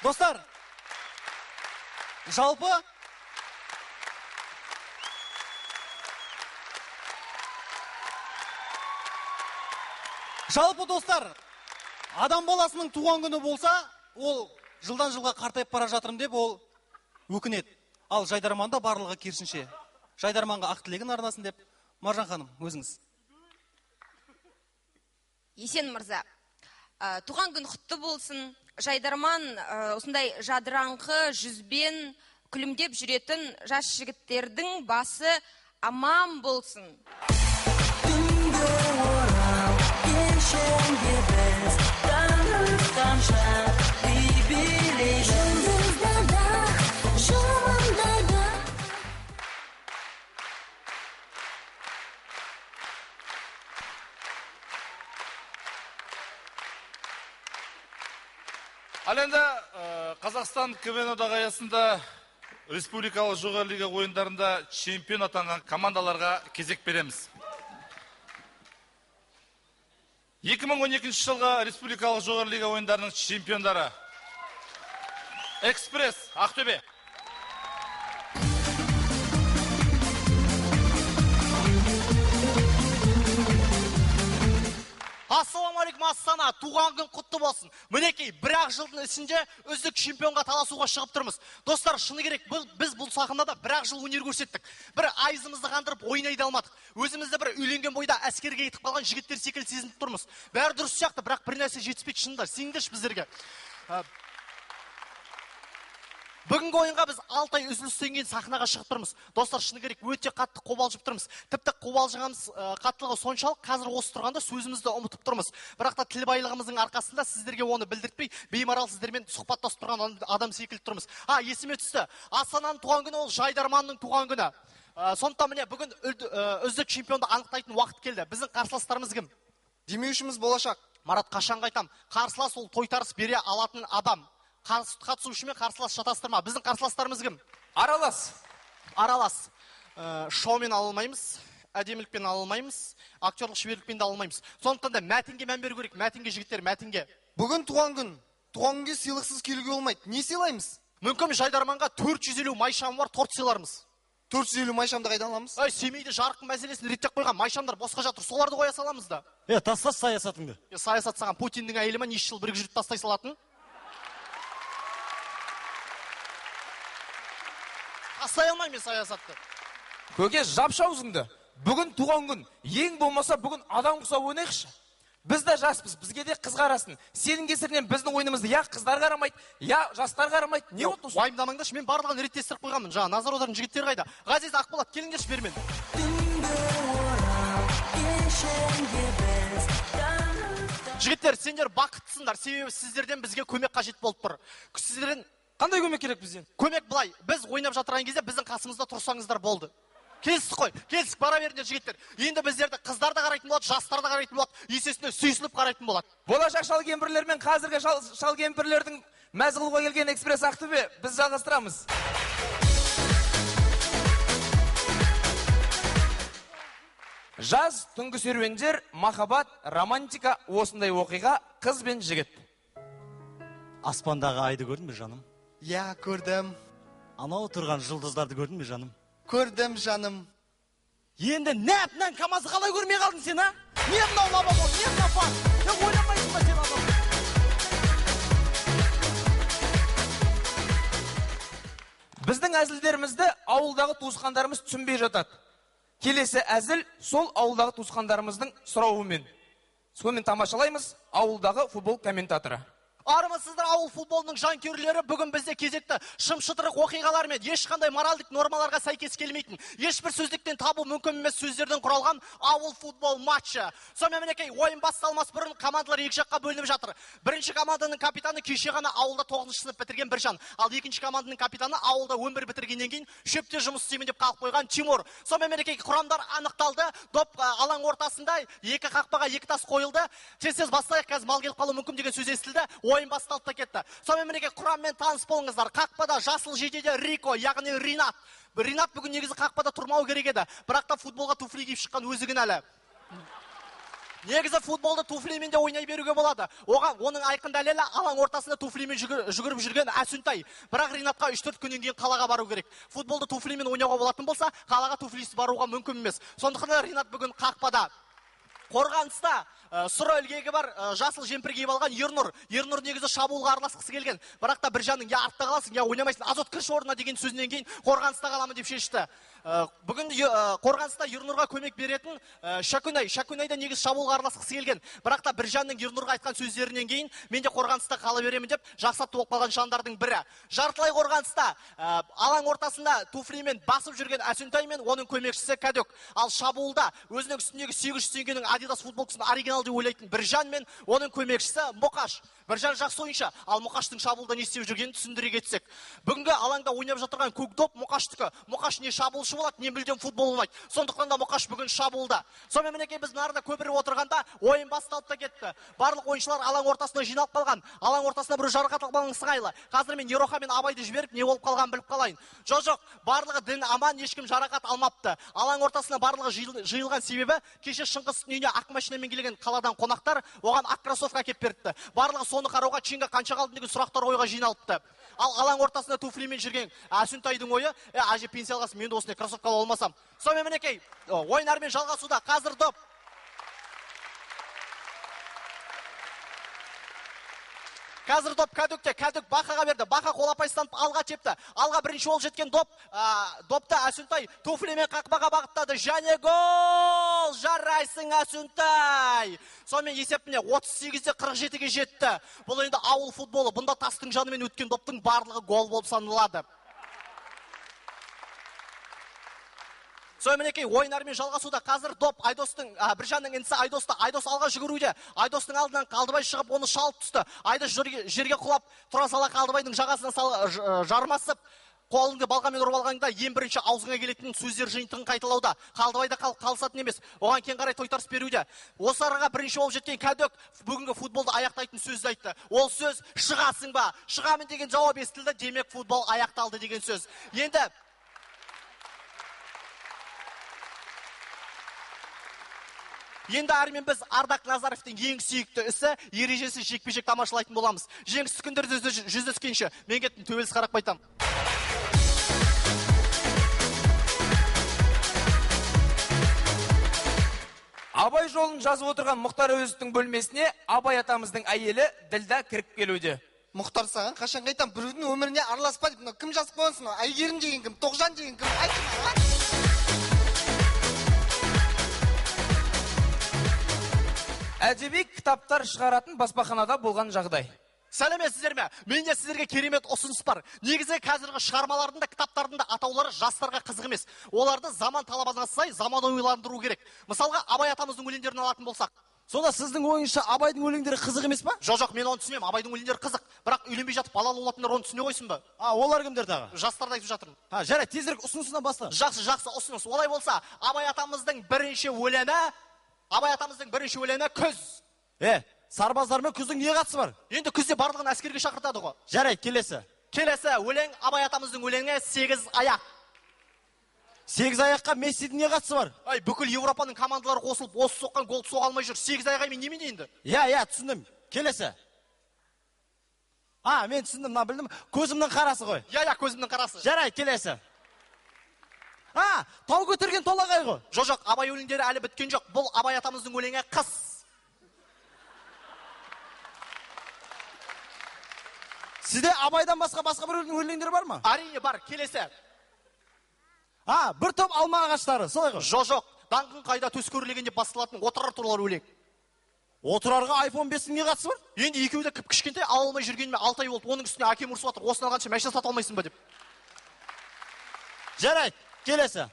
Достар, жалпы достар, адам баласының туған күні болса, ол жылдан жылға қартайып бара жатырмын деп ол өкінеді. Ал Жайдарманда барлығы керісінше. Жайдарманға ақ тілегін арнасын деп, Маржан ханым, өзіңіз. Есен мырза, туған күн құтты болсын. Жайдарман осындай жадыраңқы жүзбен күлімдеп жүретін жас жігіттердің басы аман болсын. Ал енді Қазақстан КВН одағы аясында республикалық жоғары лига ойындарында чемпион атанған командаларға кезек береміз. 2012 жылғы республикалық жоғары лига ойындарының чемпиондары Экспресс, Ақтөбе. Ассалаумағалейкум, Астана, туған күн құтты болсын. Мінекей, бір-ақ жылдың ішінде үздік чемпионға таласуға шығып тұрмыз. Достар, шыны керек, біз бұл сахнада бір-ақ жыл өнер көрсеттік. Бір айызымызды қандырып ойнайды алмадық. Өзімізді бір үйленген бойда әскерге кетіп қалған жігіттер секілді сезініп тұрмыз. Бәрі дұрыс сияқты, бірақ бір нәрсе жетіспейді шынында. Сендерші біздерге. Бүгінгі ойынға біз 6 ай үзілістен кейін сахнаға шығып тұрмыз. Достар, шыны керек, өте қатты қобалжып тұрмыз. Тіпті қобалжығанымыз қаттылығы соншалық, қазір осы тұрғанда сөзімізді ұмытып тұрмыз. Бірақ та тіл байлығымыздың арқасында сіздерге оны білдіртпей, беймарал сіздермен сұхбаттасып тұрған адам секілді тұрмыз. Есіме түсті. Астананың туған күні ол Жайдарманның туған күні. Сондықтан міне бүгін үздік чемпионды анықтайтын уақыт келді. Біздің қарсыластарымыз кім? Демеушіміз болашақ. Марат, қашан айтам, қарсылас ол тойтарыс бере алатын адам. Қатысушы мен қарсылас шатастырма. Біздің қарсыластарымыз кім? Аралас. Шоумен алылмаймыз, әдемілікпен алылмаймыз, актерлық шеберлікпен де алылмаймыз. Сондықтан да мәтінге мән беру керек. Мәтінге жігіттер, мәтінге. Бүгін туған күн. Туған күнге сыйлықсыз келуге болмайды. Не сыйлаймыз? Мүмкін Жайдарманға 450 майшам бар, торт сыйлармыз. 450 майшамды қайдан аламыз? Семейде жарқын мәселесін реттеп қойған майшамдар босқа жатыр. Соларды қоя саламыз да. Тастас саясатыңды. Саясат саған Путиннің әйелі ме неше жыл бірге жүріп тастай салатын? Тастай алмаймын саясатты. Көке, жапшы аузыңды. Бүгін туған күн. Ең болмаса бүгін адам құсап ойнайықшы. Біз де жаспыз, бізге де қыз қарасын. Сенің кесірінен біздің ойынымызды я қыздар қарамайды, я жастар қарамайды. Не болды осы? Уайымдамаңдаршы, мен барлығын реттестіріп қойғанмын. Жаңа назар аударған жігіттер қайда? Ғазиз, Ақболат, келіңдерші бермен. Жігіттер, сендер бақыттысыңдар, себебі сіздерден бізге көмек қажет болып тұр. Сіздерден қандай көмек керек бізден? Көмек былай, біз ойнап жатырған кезде біздің қасымызда тұрсаңыздар болды. Келістік қой, келістік, бара беріңдер жігіттер. Енді біздерді қыздар да қарайтын болады, жастар да қарайтын болады, есесіне сүйсіліп қарайтын болады. Болашақ шал кемпірлер мен қазіргі шал кемпірлердің мәз қылуға келген экспресс Ақтөбе, біз жалғастырамыз. Жаз, түнгі серуендер, махаббат, романтика, осындай оқиға, қыз бен жігіт. Аспандағы айды көрдің бе, жаным? Я, көрдім. Анау тұрған жұлдыздарды көрдің бе, жаным? Көрдім, жаным. Енді нәпнен камазы қалай көрмей қалдың сен, а? Не мынау лабабо, не мынау фан? Не ойнамайсың ба сен адам? Біздің әзілдерімізді ауылдағы туысқандарымыз түсінбей жатады. Келесі әзіл сол ауылдағы туысқандарымыздың сұрауымен. Сонымен тамашалаймыз ауылдағы футбол комментаторы. Армысыздар, ауыл футболының жанкүйерлері, бүгін бізде кезекті шым-шытырық оқиғалармен ешқандай моральдық нормаларға сәйкес келмейтін, ешбір сөздіктен табу мүмкін емес сөздерден құралған ауыл футбол матчы. Сонымен мінекей, ойын басталмас бұрын командалар екі жаққа бөлініп жатыр. Бірінші команданың капитаны кеше ғана ауылда 9-шы сынып бітірген Біржан, ал екінші команданың капитаны ауылда 11 бітіргеннен кейін шөпте жұмыс істеймін деп қалып қойған Тимур. Сонымен мінекей, құрамдар анықталды. Доп алаң ортасында екі қақпаға екі тас қойылды. Тез бастайық, қазір мал келіп қалуы мүмкін деген сөз естілді. Ойын басталып та кетті. Сонымен мінекей, құраммен таныс болыңыздар. Қақпада жасыл жейдеде Рико, яғни Ринат. Ринат бүгін негізі қақпада тұрмау керек еді. Бірақ та футболға туфли киіп шыққан өзі кінәлі. Негізі футболды туфлимен де ойнай беруге болады. Оның айқын дәлелі алаң ортасында туфлимен жүгіріп жүрген Әсүнтай. Бірақ Ринатқа 3-4 күннен кейін қалаға бару керек. Футболды туфлимен ойнауға болатын болса, қалаға туфлисіз баруға мүмкін емес. Сондықтан Ринат бүгін қақпада. Қорғаныста сұры үлгегі бар жасыл жемпір киіп алған Ернұр. Ернұр негізі шабуылға араласқысы келген. Бірақ та Біржанның я артта қаласың, я ойнамайсың, Азот кіріш орнына деген сөзінен кейін қорғаныста қаламын деп шешті. Бүгін қорғаныста Ернұрға көмек беретін Шакунай. Шакунай да негізі шабуылға араласқысы келген. Бірақ та Біржанның Ернұрға айтқан сөздерінен кейін мен де қорғаныста қала беремін деп жақсатты болып қалған жандардың бірі. Жартылай қорғаныста алаң ортасында туфлимен басып жүрген Әсүнтай мен оның көмекшісі Кәдөк. Ал шабуылда өзінің үстіндегі 800 теңгенің Adidas футболкасын оригинал деп ойлайтын Біржан мен оның көмекшісі Мұқаш. Біржан жақсы ойыншы, ал Мұқаштың шабуылда не істеп жүргенін түсіндіре кетсек. Бүгінгі алаңда ойнап жатырған көк доп Мұқаштікі. Мұқаш не шабуылшы болады, не мүлдем футбол ойнайды. Сондықтан да Мұқаш бүгін шабуылда. Сонымен мінекей біз нарда көпіріп отырғанда ойын басталып та кетті. Барлық ойыншылар алаң ортасына жиналып қалған. Алаң ортасына бір жарақат алғанның сыңайлы. Қазір мен Ероха мен Абайды жіберіп, не болып қалғанын біліп қалайын. Жоқ, барлығы дін аман, ешкім жарақат алмапты. Алаң ортасына барлығы жиылған себебі кеше Шыңғыстың үйіне ақ машинамен келген қаладан қонақтар оған ақ кроссовка әкеп беріпті. Барлығы соны қарауға Чинга қанша қалдың деген сұрақтар ойға жиналыпты. Ал алаң ортасында туфлимен жүрген Әсүнтайдың ойы, әже пенсия алғасын, мен де осындай кроссовка ала алмасам. Сонымен мінекей, ойындармен жалғасуда. Қазір доп. Қазір доп Кәдөкте, Кәдөк Бақаға берді. Бақа қолапайстанып алға тепті. Алға бірінші ол жеткен допта Әсүнтай туфлимен қақпаға бағыттады. Және гол! Жарайсың Әсүнтай! Сонымен есепіне 38-де 47-ге жетті. Бұл енді ауыл футболы. Бұнда тастың жанымен өткен доптың барлығы гол болып саналады. Сонымен мінекей ойындармен жалғасуда. Қазір доп Біржанның інісі Айдосты. Айдос алға жүгіруде. Айдостың алдынан Қалдыбай шығып, оны шалып түсті. Айдос жерге құлап, тұра сала Қалдыбайдың жағасына жармасып, қолыңды балғамен ұрып алғанда ең бірінші аузыңа келетін сөздер жиынтығын қайталауда. Қалдыбайда қалысатын емес. Оған кен қарай тойтарыс беруде. Осы араға бірінші болып жеткен Кәдөк бүгінгі футболды аяқтайтын сөзді айтты. Ол сөз шығасың ба? Шығамын деген жауап естілді. Демек футбол аяқталды деген сөз. Енді әрмен біз Ардақ Назаровтың ең сүйікті ісі ережесі жекпе-жек тамашалайтын боламыз. Жеңісті күндерде жүздескенше мен кеттім, Төбелес Қарақбайтам. Абай жолын жазып отырған Мұхтар Әуезовтің бөлмесіне Абай атамыздың әйелі Ділда кіріп келуде. Мұхтар, саған қашан қайтам, біреудің өміріне араласпа деп, кім жазып қойғансың? Әйгерім деген кім, Тоғжан деген кім? Айтшы. Әдебек кітаптар шығаратын баспаханада болған жағдай. Сәлеметсіздер ме? Менде сіздерге керемет ұсыныс бар. Негізі қазіргі шығармалардың да кітаптардың да атаулары жастарға қызық емес. Оларды заман талабына сай заманауиландыру керек. Мысалға Абай атамыздың өлеңдерін алатын болсақ. Сонда сіздің ойыңызша Абайдың өлеңдері қызық емес па? Жоқ, мен оны түсінемін. Абайдың өлеңдері қызық. Бірақ үйленбей жатып балалы болатындар оны түсіне қойсын ба? Олар кімдер тағы? Жастарды айтып жатырмын. Жарайды, тезірек ұсынысына баста. Жақсы ұсыныс. Олай болса, Абай атамыздың бірінші өлеңі күз. Сарбаздар мен күздің не қатысы бар? Енді күзде барлығын әскерге шақыртады ғой. Жарайды, келесі өлең Абай атамыздың өлеңі 8 аяқ. 8 аяққа Мессидің не қатысы бар? Бүкіл Европаның командалары қосылып, осы соққан гол соға алмай жүр. 8 аяққа мен немене енді? Түсіндім. Келесі. Мен түсіндім, білдім. Көзімнің қарасы ғой. Көзімнің қарасы. Жарайды, келесі. Тау көтерген толағай ғой. Жоқ, Абай өлеңдері әлі біткен жоқ. Бұл Абай атамыздың өлеңі қыс. Сізде Абайдан басқа бір өлеңдері бар ма? Әрине бар, келесі. Бір топ алма ағаштары, солай ғой? Жоқ, даңғын қайда төс көрілеген деп басталатын отырар туралы өлең. Отырарға iPhone 5-ің не қатысы бар? Енді екеуі де кішкентай ала алмай жүргеніме 6 ай болды. Оның үстіне әкем ұрсып жатыр. Осыны алғанша машина сата алмайсың ба деп. Жарайды, келесі.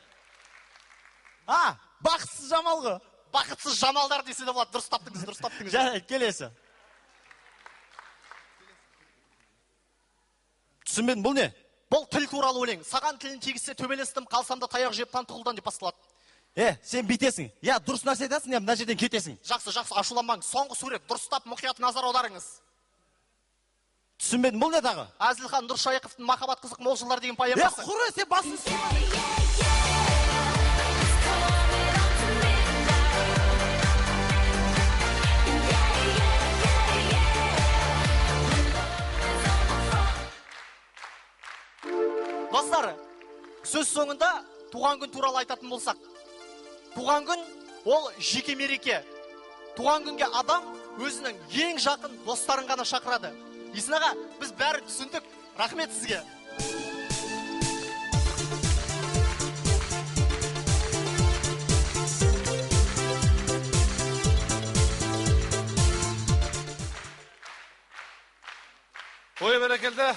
Бақытсыз жамал ғой. Бақытсыз жамалдар десе де болады. Дұрыс таптыңыз. Жарайды, келесі. Түсінбедім, бұл не? Бұл тіл туралы өлең. Саған тілін тегізсе төбелестім, қалсам да таяқ жеп тантығылдан деп басталады. Сен битесің. Дұрыс нәрсе айтасың, мына жерден кетесің. Жақсы, ашуланбаңыз. Соңғы сурет, дұрыстап мұқият назар аударыңыз. Түсінбедім, бұл не тағы? Әзілхан Нұршайықовтың махаббат қызық мол жылдар деген поэмасы. Құры, сен басын Достар, сөз соңында туған күн туралы айтатын болсақ. Туған күн ол жеке мереке. Туған күнге адам өзінің ең жақын достарын ғана шақырады. Иснаға, біз бәрі түсіндік. Рахмет сізге. Ой, бәрекелді.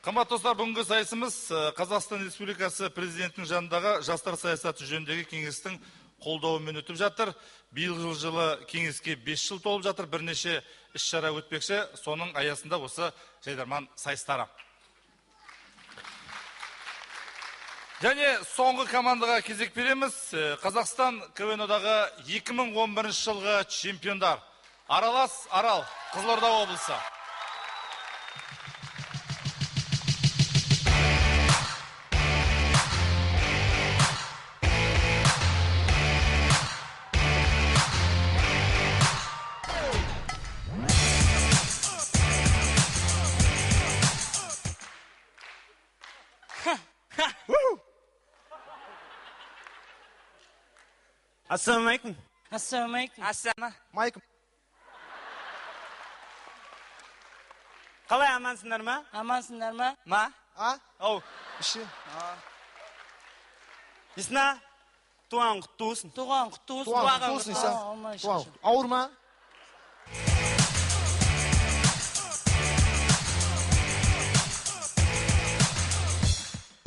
Қымбат достар, бүгінгі сайысымыз Қазақстан Республикасы президентінің жанындағы жастар саясаты жөніндегі кеңестің қолдауымен өтіп жатыр. Биылғы жылы кеңеске 5 жыл толып жатыр. Бірнеше іс-шара өтпекші. Соның аясында осы жайдарман сайыстары. Және соңғы командаға кезек береміз. Қазақстан КВН-дағы 2011 жылғы чемпиондар. Аралас Арал, Қызылорда облысы. Ассалаумалейкум. Ассалаумалейкум. Қалай амансыңдар ма? Амансыңдар ма? Ма? Іші. Исна, туған құтты болсын. Туған құтты болсын. Ауыр ма?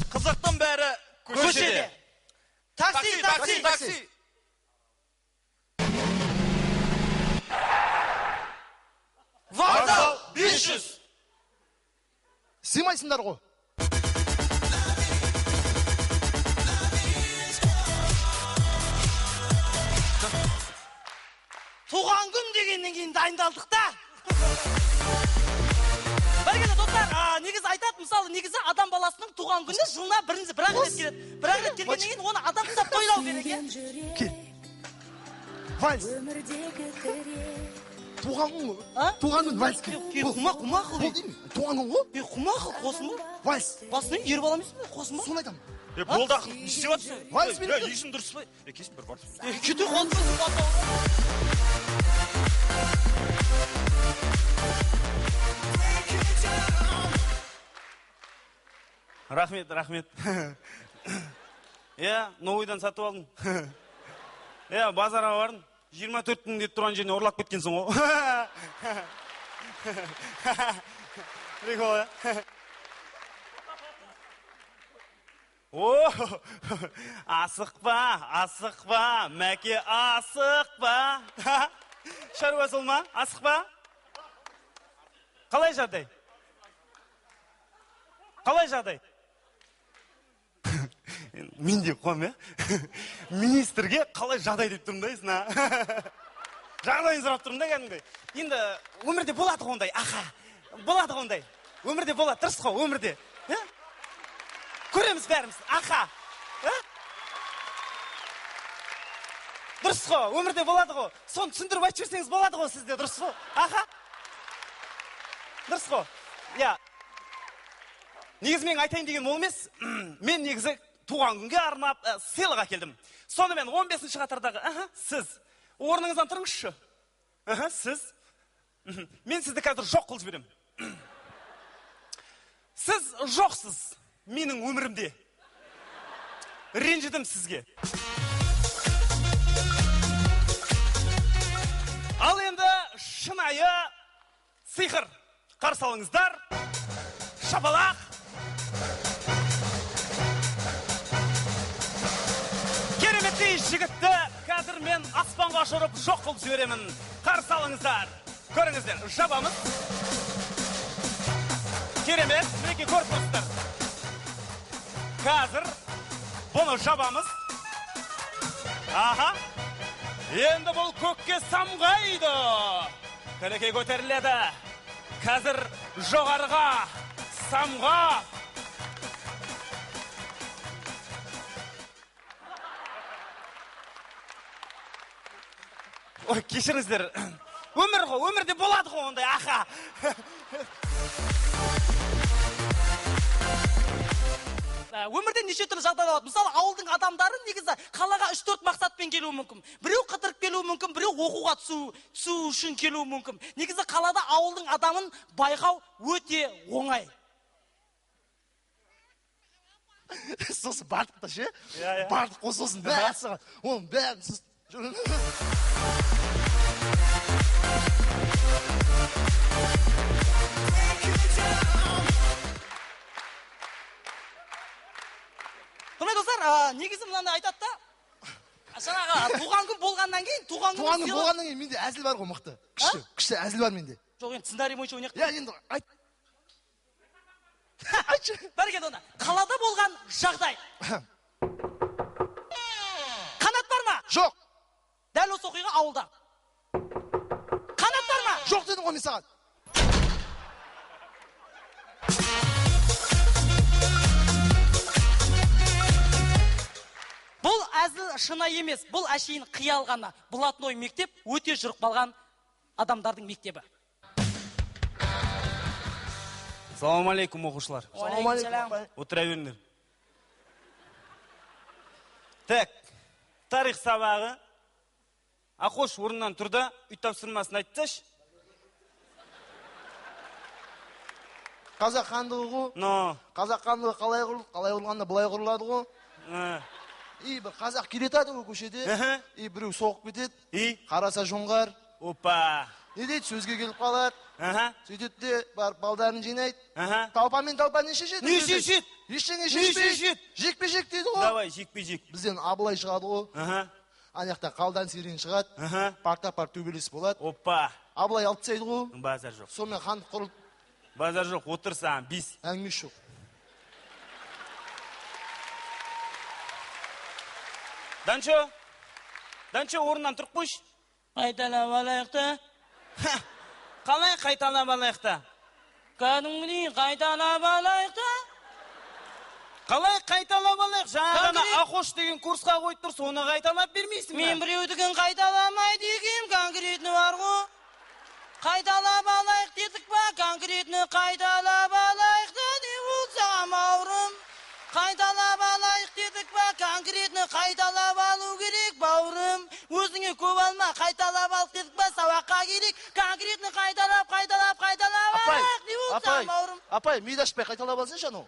Қызықтың бәрі көшеде. Такси. Вокзал 500. Сыймайсыңдар ғой. Туған күн дегеннен кейін дайындалдық та. Бәрекелді достар, негізі айтады, мысалы, негізі адам баласының туған күні жылына бір рет келеді. Бір рет келгеннен кейін оны адам ұстап тойлау керек. Кел. Вальс. Туған күн вальс. Құма қыл. Туған күн ғой? Құма қыл, қосын ба? Вальс. Басын ер баламайсың ба? Қосын ба? Соны айтамын. Болды ақыл, не істеп жатсың? Вальс мен. Есім дұрыс па? Кесіп бір бар. Кете қолсын. Рахмет. Новыйдан сатып алдым. Базарға бардым. 24 мың деп тұрған жеріне ұрлап кеткенсің ғой. Прикол, ә? О, асықпа, мәке асықпа. Шаруа сол ма? Асықпа? Қалай жағдай? Қалай жағдай? Мен де қуам, е? Министрге қалай жағдай деп тұрмын дайсың, а? Жағдайын сұрап тұрмын да кәдімгі. Енді өмірде болады ондай, аха. Болады ондай. Өмірде болады, дұрыс қой, өмірде. Көреміз бәріміз, аха. Дұрыс қой, өмірде болады ғой. Соны түсіндіріп айтып жіберсеңіз болады ғой сізде, дұрыс қой. Аха. Дұрыс қой. Я. Негізі мен айтайын деген ол емес. Мен негізі туған күнге арнап сыйлық әкелдім. Сонымен 15-ші қатардағы, сіз орныңыздан тұрыңызшы. Сіз. Мен сізді қазір жоқ қылып жіберем. Сіз жоқсыз менің өмірімде. Ренжідім сізге. Ал енді шынайы сиқыр. Қарсы алыңыздар. Шапалақ. Кереметтей жігітті қазір мен аспанға ұшырып жоқ қылып жіберемін. Қарсы алыңыздар. Көріңіздер, жабамыз. Керемет, мінекей көріп тұрсыздар. Қазір бұны жабамыз. Аха. Енді бұл көкке самғайды. Кәлекей көтеріледі. Қазір жоғарыға самға. Ой, кешіріңіздер. Өмір ғой, өмірде болады ғой ондай, аха. Өмірде неше түрлі жағдай болады. Мысалы, ауылдың адамдары негізі қалаға 3-4 мақсатпен келуі мүмкін. Біреу қыдырып келуі мүмкін, біреу оқуға түсу үшін келуі мүмкін. Негізі қалада ауылдың адамын байқау өте оңай. Сосын бардық та ше? Бардық қой сосын бәрі саған. Оның бәрін сіз... Құрметті достар, негізі мынаны айтады да. Жаңағы туған күн болғаннан кейін, туған күн болғаннан кейін менде әзіл бар ғой мықты. Күшті әзіл бар менде. Жоқ, енді сценарий бойынша ойнақ. Я енді айт. Бәрекелді онда. Қалада болған жағдай. Қанат бар ма? Жоқ. Дәл осы оқиға ауылда. Қанат бар ма? Жоқ дедің ғой мен саған. Бұл әзіл шына емес, бұл әшейін қиял ғана. Блатной мектеп өте жүріп қалған адамдардың мектебі. Салам алейкум, оқушылар. Отыра беріңдер. Так, тарих сабағы. Ақош орнынан тұрда, үй тапсырмасын айтсаш. Қазақ хандығы ғой. Қазақ хандығы қалай құрылды? Қалай құрылғанда былай құрылады ғой. И бір қазақ келетады ғой көшеде. И біреу соғып кетеді. Қараса жоңғар. Опа. Не дейді? Сөзге келіп қалады. Сөйтеді де барып балдарын жинайды. Талпамен талпа не шешеді? Не шешеді? Ештеңе шешпей. Жекпе-жек дейді ғой. Давай, жекпе-жек. Бізден Абылай шығады ғой. Аяқта қалдан серен шығады. Парта-пар төбелес болады. Опа. Абылай алып тастайды ғой. Базар жоқ. Сонымен хандық құрылды. Базар жоқ, отырсаң, бис. Әңгіме жоқ. Данчо, орнынан тұрып қойшы. Қайталап алайықта. Қалай қайталап алайықта? Кәдімгідей қайталап алайықта. Қалай қайталап алайық? Жаңағына Ақош деген курсқа қойып тұрсы, оны қайталап бермейсің ба? Мен біреудігін қайталамайды екем, конкретні бар ғой. Қайталап алайық дедік па, конкретні қайталап алайық та, не болса мауырым. Қайталап алайық дедік па, конкретні қайталап алу керек, бауырым. Өзіңе көп алма, қайталап алып дедік па, сабаққа керек, конкретні қайталап алайық, не болса мауырым. Апай, мейді ашпай қайталап алсыншы анау.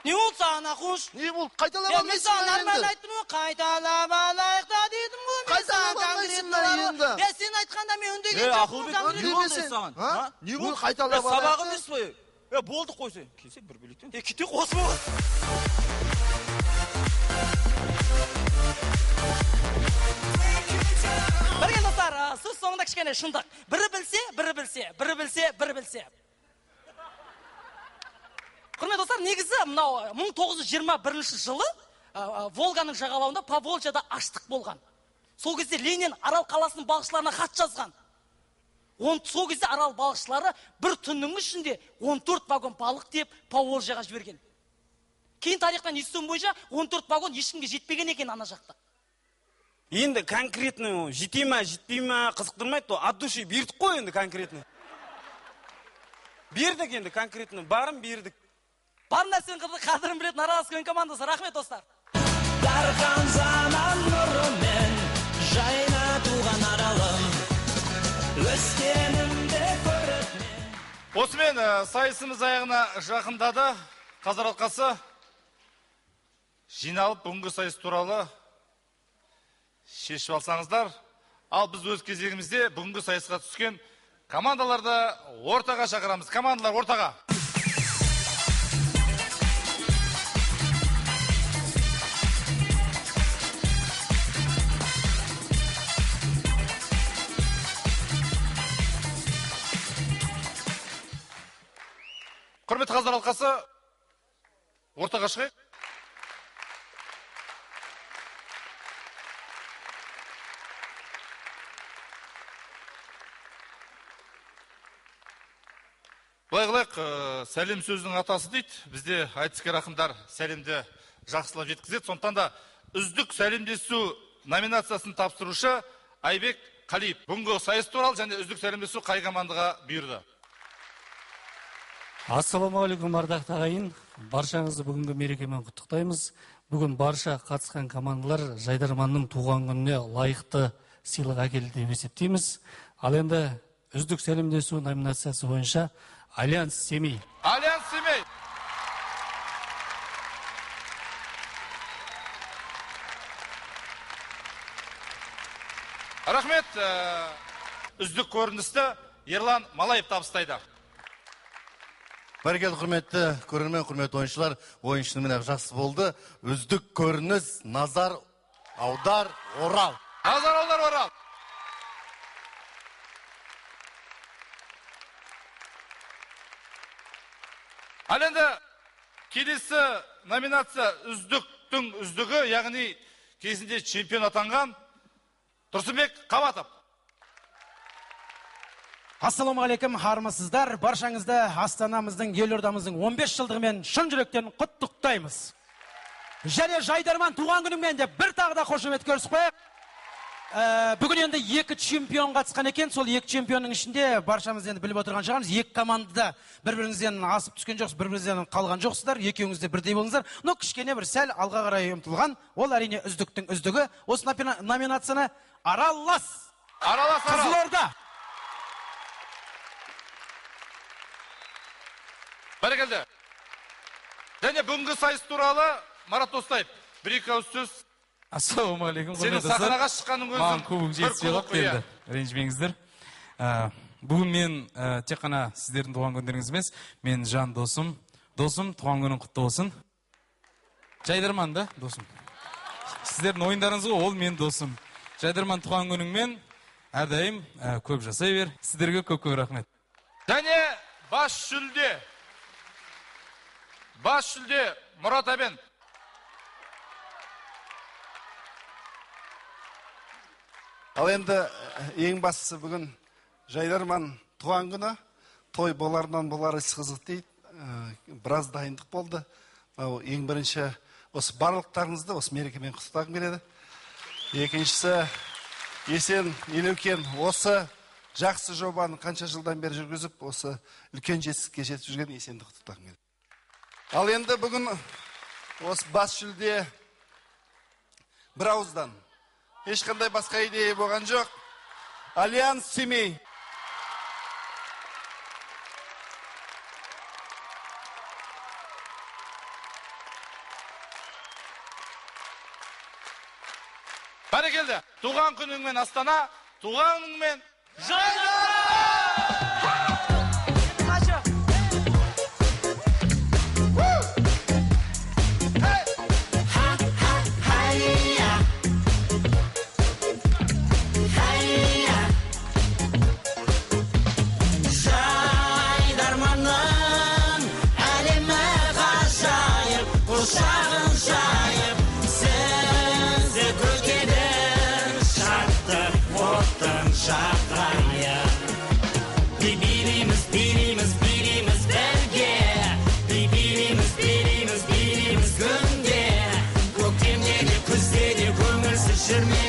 Не болды саған, Ақош? Не болды? Қайталап алмайсың. Мен саған нормально айттым ғой, қайталап алайық та дедім енді? Сен айтқанда мен үндеген жоқпын. Үндемесең. Не болды қайталап сабақ емес қой. Болды қойсай. Келсе бір билеттен. Кете қосып ал. Бірге достар, сөз соңында кішкене шындық. Бірі білсе. Құрметті достар, негізі мынау 1921 жылы Волганың жағалауында Поволжьяда аштық болған. Сол кезде Ленин Арал қаласының балықшыларына хат жазған. Сол кезде Арал балықшылары бір түннің ішінде 14 вагон балық деп Поволжьяға жіберген. Кейін тарихтан естуім бойынша 14 вагон ешкімге жетпеген екен ана жақта. Енді конкретно жетей ма, жетпей ма қызықтырмайды, от души бердік қой енді конкретно. Бердік енді конкретно, барын бердік. Бар нәрсенің қадірін білетін араласқан командасы. Рахмет достар. Дархан заман нұрымен жайна туған аралым, өскенімде көріп мен. Осымен сайысымыз аяғына жақындады. Қазір алқасы жиналып бүгінгі сайыс туралы шешіп алсаңыздар. Ал біз өз кезегімізде бүгінгі сайысқа түскен командаларды ортаға шақырамыз. Командалар ортаға. Құрметті қаздар алқасы, ортаға шығайық. Былай қылайық, сәлем сөзінің атасы дейді. Бізде айтыскер ақындар сәлемді жақсылап жеткізеді. Сондықтан да үздік сәлемдесу номинациясын тапсырушы Айбек Қалиев. Бүгінгі сайыс туралы және үздік сәлемдесу қай командаға бұйырды? Ассалаумағалейкум ардақты ағайын. Баршаңызды бүгінгі мерекемен құттықтаймыз. Бүгін барша қатысқан командалар Жайдарманның туған күніне лайықты сыйлық әкелді деп есептейміз. Ал енді үздік сәлемдесу номинациясы бойынша Альянс Семей. Альянс Семей. Рахмет. Үздік көріністі Ерлан Малаев табыстайды. Бәрекелді құрметті көрермен, құрметті ойыншылар, ойыншының міне жақсы болды. Үздік көрініс Назар Аудар Орал. Назар Аудар Орал. Ал енді келесі номинация үздіктің үздігі, яғни кезінде чемпион атанған Тұрсынбек Қабатов. Ассалаумағалейкум, армысыздар. Баршаңызды Астанамыздың, елордамыздың 15 жылдығымен шын жүректен құттықтаймыз. Және Жайдарман туған күніңмен де бір тағы да қошемет көрсетіп қояйық. Бүгін енді екі чемпион қатысқан екен. Сол екі чемпионның ішінде баршамыз енді біліп отырған шығармыз. Екі командада бір-біріңізден асып түскен жоқсыз, бір-біріңізден қалған жоқсыздар. Екеуіңіз де бірдей болыңыздар. Но кішкене бір сәл алға қарай ұмтылған. Ол әрине үздіктің үздігі. Осы номинацияны Аралас. Аралас Арал. Қызылорда. Бәрекелді. Және бүгінгі сайыс туралы Марат Достаев. Бір-екі ауыз сөз. Ассалаумағалейкум. Сені сахнаға шыққанның өзің маған кубок жетіспей қалыпты енді. Ренжімеңіздер. Бүгін мен тек қана сіздердің туған күндеріңіз емес, мен жан досым, туған күнің құтты болсын. Жайдарман да, досым. Сіздердің ойындарыңыз ғой, ол мен досым. Жайдарман туған күніңмен әрдайым көп жасай бер. Сіздерге көп-көп рахмет. Және бас жүлде Мұрат Әбен. Ал енді ең бастысы бүгін Жайдарман туған күні, той боларынан болар іс қызық дейді. Біраз дайындық болды. Ең бірінші осы барлықтарыңызды осы мерекемен құттықтағым келеді. Екіншісі, Есен Елеукен осы жақсы жобаны қанша жылдан бері жүргізіп, осы үлкен жетістікке жетіп жүрген Есенді құттықтағым келеді. Ал енді бүгін осы бас жүлде бір ауыздан. Ешқандай басқа идея болған жоқ. Альянс Семей. Бәрекелді. Туған күніңмен Астана, туған күніңмен. Жайдарманның әлемі ғажайып, құшағын жайып, сізді көтерер шаттық оттың шақайып. Билейміз, билейміз, билейміз бірге, билейміз, билейміз, билейміз күнде, көктемде де күзде де көңілсіз жүрме.